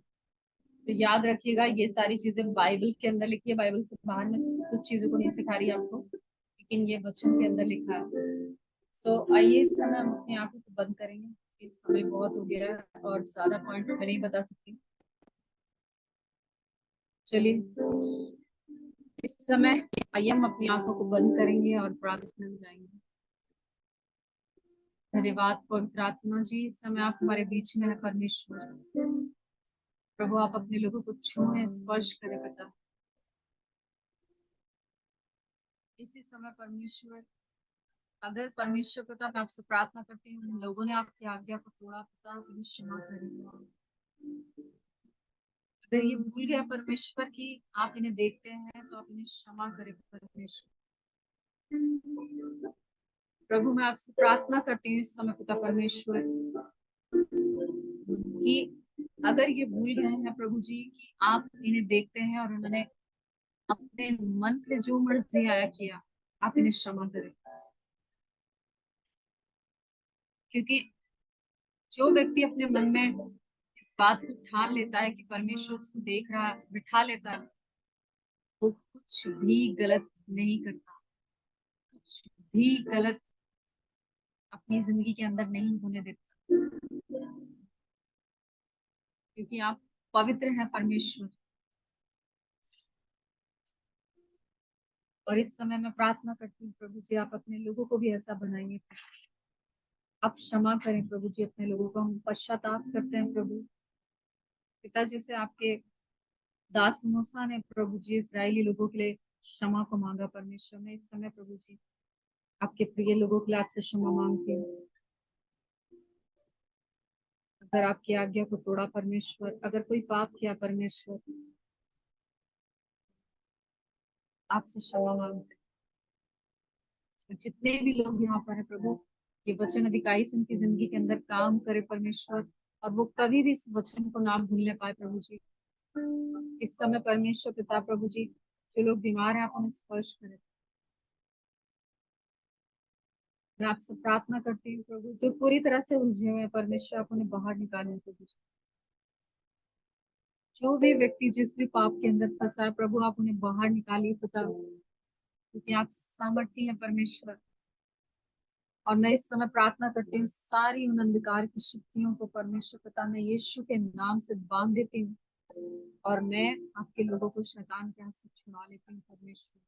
Speaker 2: तो याद रखिएगा, ये सारी चीजें बाइबल के अंदर लिखी है, बाइबल से बाहर में कुछ चीजों को नहीं सिखा रही आपको, लेकिन ये वचन के अंदर लिखा है। सो आइए इस समय हम अपनी आंखों को बंद करेंगे। इस समय बहुत हो गया है और ज्यादा पॉइंट मैं नहीं बता सकती। चलिए इस समय आइए हम अपनी आंखों को बंद करेंगे और प्रार्थना में जाएंगे। धन्यवाद पवित्र आत्मा जी, इस समय आप हमारे बीच में है परमेश्वर। प्रभु आप अपने लोगों को छूएं, स्पर्श करें पिता। इसी समय परमेश्वर, अगर परमेश्वर पिता मैं आपसे प्रार्थना करती हूँ, उन लोगों ने आपकी आज्ञा को तोड़ा पिता, उन्हें क्षमा करें। अगर ये भूल गया परमेश्वर की आप इन्हें देखते हैं, तो आप इन्हें क्षमा करें परमेश्वर। प्रभु मैं आपसे प्रार्थना करती हूँ इस समय पिता परमेश्वर कि अगर ये भूल गए हैं प्रभु जी कि आप इन्हें देखते हैं और उन्होंने अपने मन से जो मर्जी आया किया, आप इन्हें क्षमा करें। क्योंकि जो व्यक्ति अपने मन में इस बात को ठान लेता है कि परमेश्वर उसको देख रहा है, बिठा लेता है, वो कुछ भी गलत नहीं करता, कुछ भी गलत अपनी जिंदगी के अंदर नहीं होने देता, क्योंकि आप पवित्र हैं परमेश्वर। और इस समय मैं प्रार्थना करती हूँ प्रभु जी, आप अपने लोगों को भी ऐसा बनाइए। आप क्षमा करें प्रभु जी अपने लोगों को, हम पश्चाताप करते हैं प्रभु पिता। जैसे आपके दास मूसा ने प्रभु जी इस्राएली लोगों के लिए क्षमा को मांगा परमेश्वर, मैं इस समय प्रभु जी आपके प्रिय लोगों के लिए आपसे क्षमा मांगती हूँ। अगर आपकी आज्ञा को तोड़ा परमेश्वर, अगर कोई पाप किया परमेश्वर, आपसे क्षमा मांगते हैं। जितने भी लोग यहाँ पर है प्रभु, ये वचन अधिकाई से उनकी जिंदगी के अंदर काम करे परमेश्वर, और वो कभी भी इस वचन को ना भूलने पाए प्रभु जी। इस समय परमेश्वर पिता प्रभु जी, जो लोग बीमार हैं आप उन्हें स्पर्श करें। मैं आपसे प्रार्थना करती हूँ प्रभु, जो पूरी तरह से उलझे हुए हैं परमेश्वर, आप उन्हें बाहर निकालें प्रभु जी। जो भी व्यक्ति जिस भी पाप के अंदर फंसा है प्रभु, आप उन्हें बाहर निकालिए पिता, क्योंकि आप सामर्थी हैं परमेश्वर। और मैं इस समय प्रार्थना करती हूँ सारी उन अंधकार की शक्तियों को परमेश्वर पिता, मैं यीशु के नाम से बांध देती हूँ और मैं आपके लोगों को शैतान के हाथ से छुड़ा लेती हूँ परमेश्वर।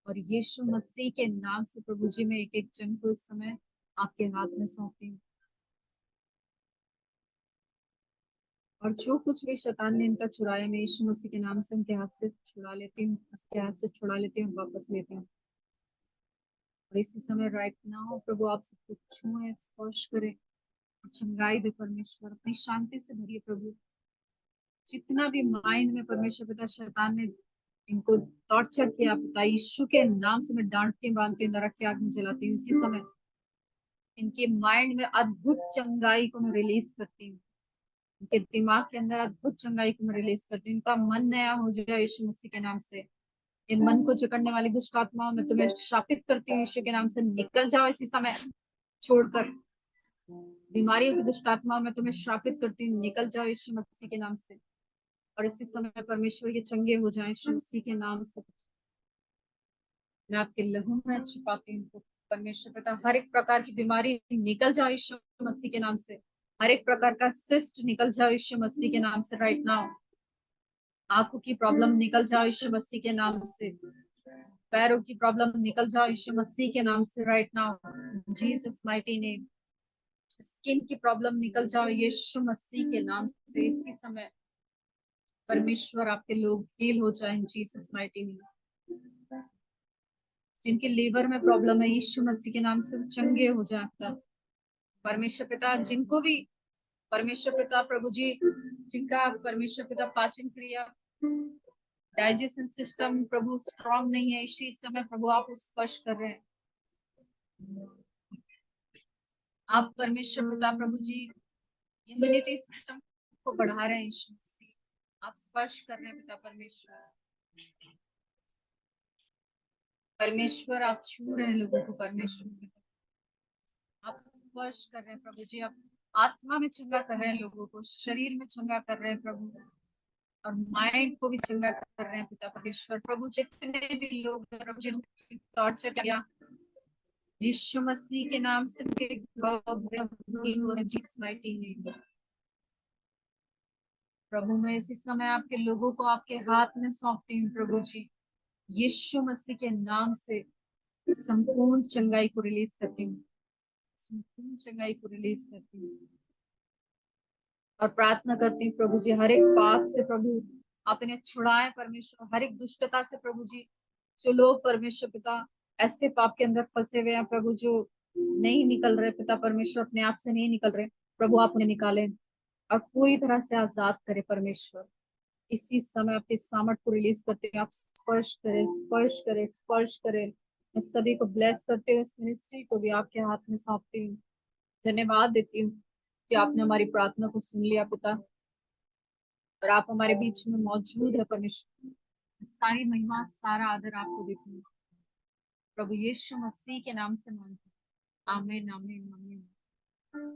Speaker 2: और यीशु मसीह के नाम से प्रभु जी मैं एक एक जन को इस समय आपके हाथ में सौंपती हूँ। और जो कुछ भी शैतान ने इनका चुराया, मैं यीशु मसीह के नाम से उनके हाथ से छुड़ा लेती हूँ, उसके हाथ से छुड़ा लेती हूँ, वापस लेती हूँ। और इसी समय राइट नाउ प्रभु आप सबको छुए, स्पर्श करें और चंगाई दे परमेश्वर, अपनी शांति से भरिए प्रभु। जितना भी माइंड में परमेश्वर पिता शैतान ने इनको टॉर्चर किया पिता, यीशु के नाम से मैं डांटती बांधती नरक की आग में जलाती हूँ। इसी समय इनके माइंड में अद्भुत चंगाई को मैं रिलीज करती हूँ, उनके दिमाग के अंदर अद्भुत चंगाई को मैं रिलीज करती हूँ। उनका मन नया हो जाए यीशु मसीह के नाम से। ये मन को जकड़ने वाली दुष्ट आत्माओं में तुम्हें शापित करती हूँ, यीशु के नाम से निकल जाओ इसी समय छोड़कर। बीमारियों की दुष्ट आत्माओं में तुम्हें शापित करती हूँ, निकल जाओ यीशु मसीह के नाम से। और इसी समय परमेश्वर ये चंगे हो जाए यीशु मसीह के नाम से। मैं आपके लहू में छुपाती हूँ परमेश्वर पिता, हर एक प्रकार की बीमारी निकल जाओ यीशु मसीह के नाम से। हर एक प्रकार का सिस्ट निकल जाओ यीशु मसीह के नाम से राइट नाउ। आंखों की प्रॉब्लम निकल जाओ यीशु मसीह के नाम से। पैरों की प्रॉब्लम निकल जाओ यीशु मसीह के नाम से right now, Jesus mighty name. Skin की प्रॉब्लम निकल जाओ यीशु मसीह के नाम से। इसी समय परमेश्वर आपके लोग हील हो जाए जीसस माइटी नेम। जिनके लीवर में प्रॉब्लम है यीशु मसीह के नाम से चंगे हो जाए आपका परमेश्वर पिता। जिनको भी परमेश्वर पिता प्रभु जी, जिनका परमेश्वर पिता पाचन क्रिया, डाइजेशन सिस्टम प्रभु स्ट्रांग नहीं है, इसी समय प्रभु आप उस स्पर्श कर रहे हैं। आप परमेश्वर पिता प्रभु जी इम्यूनिटी सिस्टम को बढ़ा रहे हैं यीशु मसीह। आप स्पर्श कर रहे हैं पिता परमेश्वर। परमेश्वर आप छू रहे हैं लोगों को परमेश्वर, आप स्पर्श कर रहे हैं प्रभु जी। आप आत्मा में चंगा कर रहे हैं लोगों को, शरीर में चंगा कर रहे हैं प्रभु, और माइंड को भी चंगा कर रहे हैं पिता परमेश्वर। प्रभु जितने भी लोग प्रभु जिन्होंने टॉर्चर किया यीशु मसीह के नाम से उनके जीसस माइटी नेम। प्रभु मैं इसी समय आपके लोगों को आपके हाथ में सौंपती हूँ प्रभु जी, यीशु मसीह के नाम से संपूर्ण चंगाई को रिलीज करती हूँ, संपूर्ण चंगाई को रिलीज करती हूँ। और प्रार्थना करती हूँ प्रभु जी हर एक पाप से प्रभु आप इन्हें छुड़ाएं परमेश्वर, हर एक दुष्टता से प्रभु जी। जो लोग परमेश्वर पिता ऐसे पाप के अंदर फंसे हुए हैं प्रभु, जो नहीं निकल रहे पिता परमेश्वर, अपने आप से नहीं निकल रहे प्रभु, आप उन्हें निकालें और पूरी तरह से आजाद करें परमेश्वर। इसी समय आपके सामर्थ को रिलीज करते हैं, आप स्पर्श करें, स्पर्श करें, स्पर्श करें। मैं सभी को ब्लेस करते हुए इस मिनिस्ट्री को भी आपके हाथ में सौंपती हूँ। धन्यवाद देती हूँ कि आपने हमारी प्रार्थना को सुन लिया पिता, और आप हमारे बीच में मौजूद है परमेश्वर। सारी महिमा सारा आदर आपको देती हूँ प्रभु यीशु मसीह के नाम से मांगती हूँ। आमीन आमीन आमीन।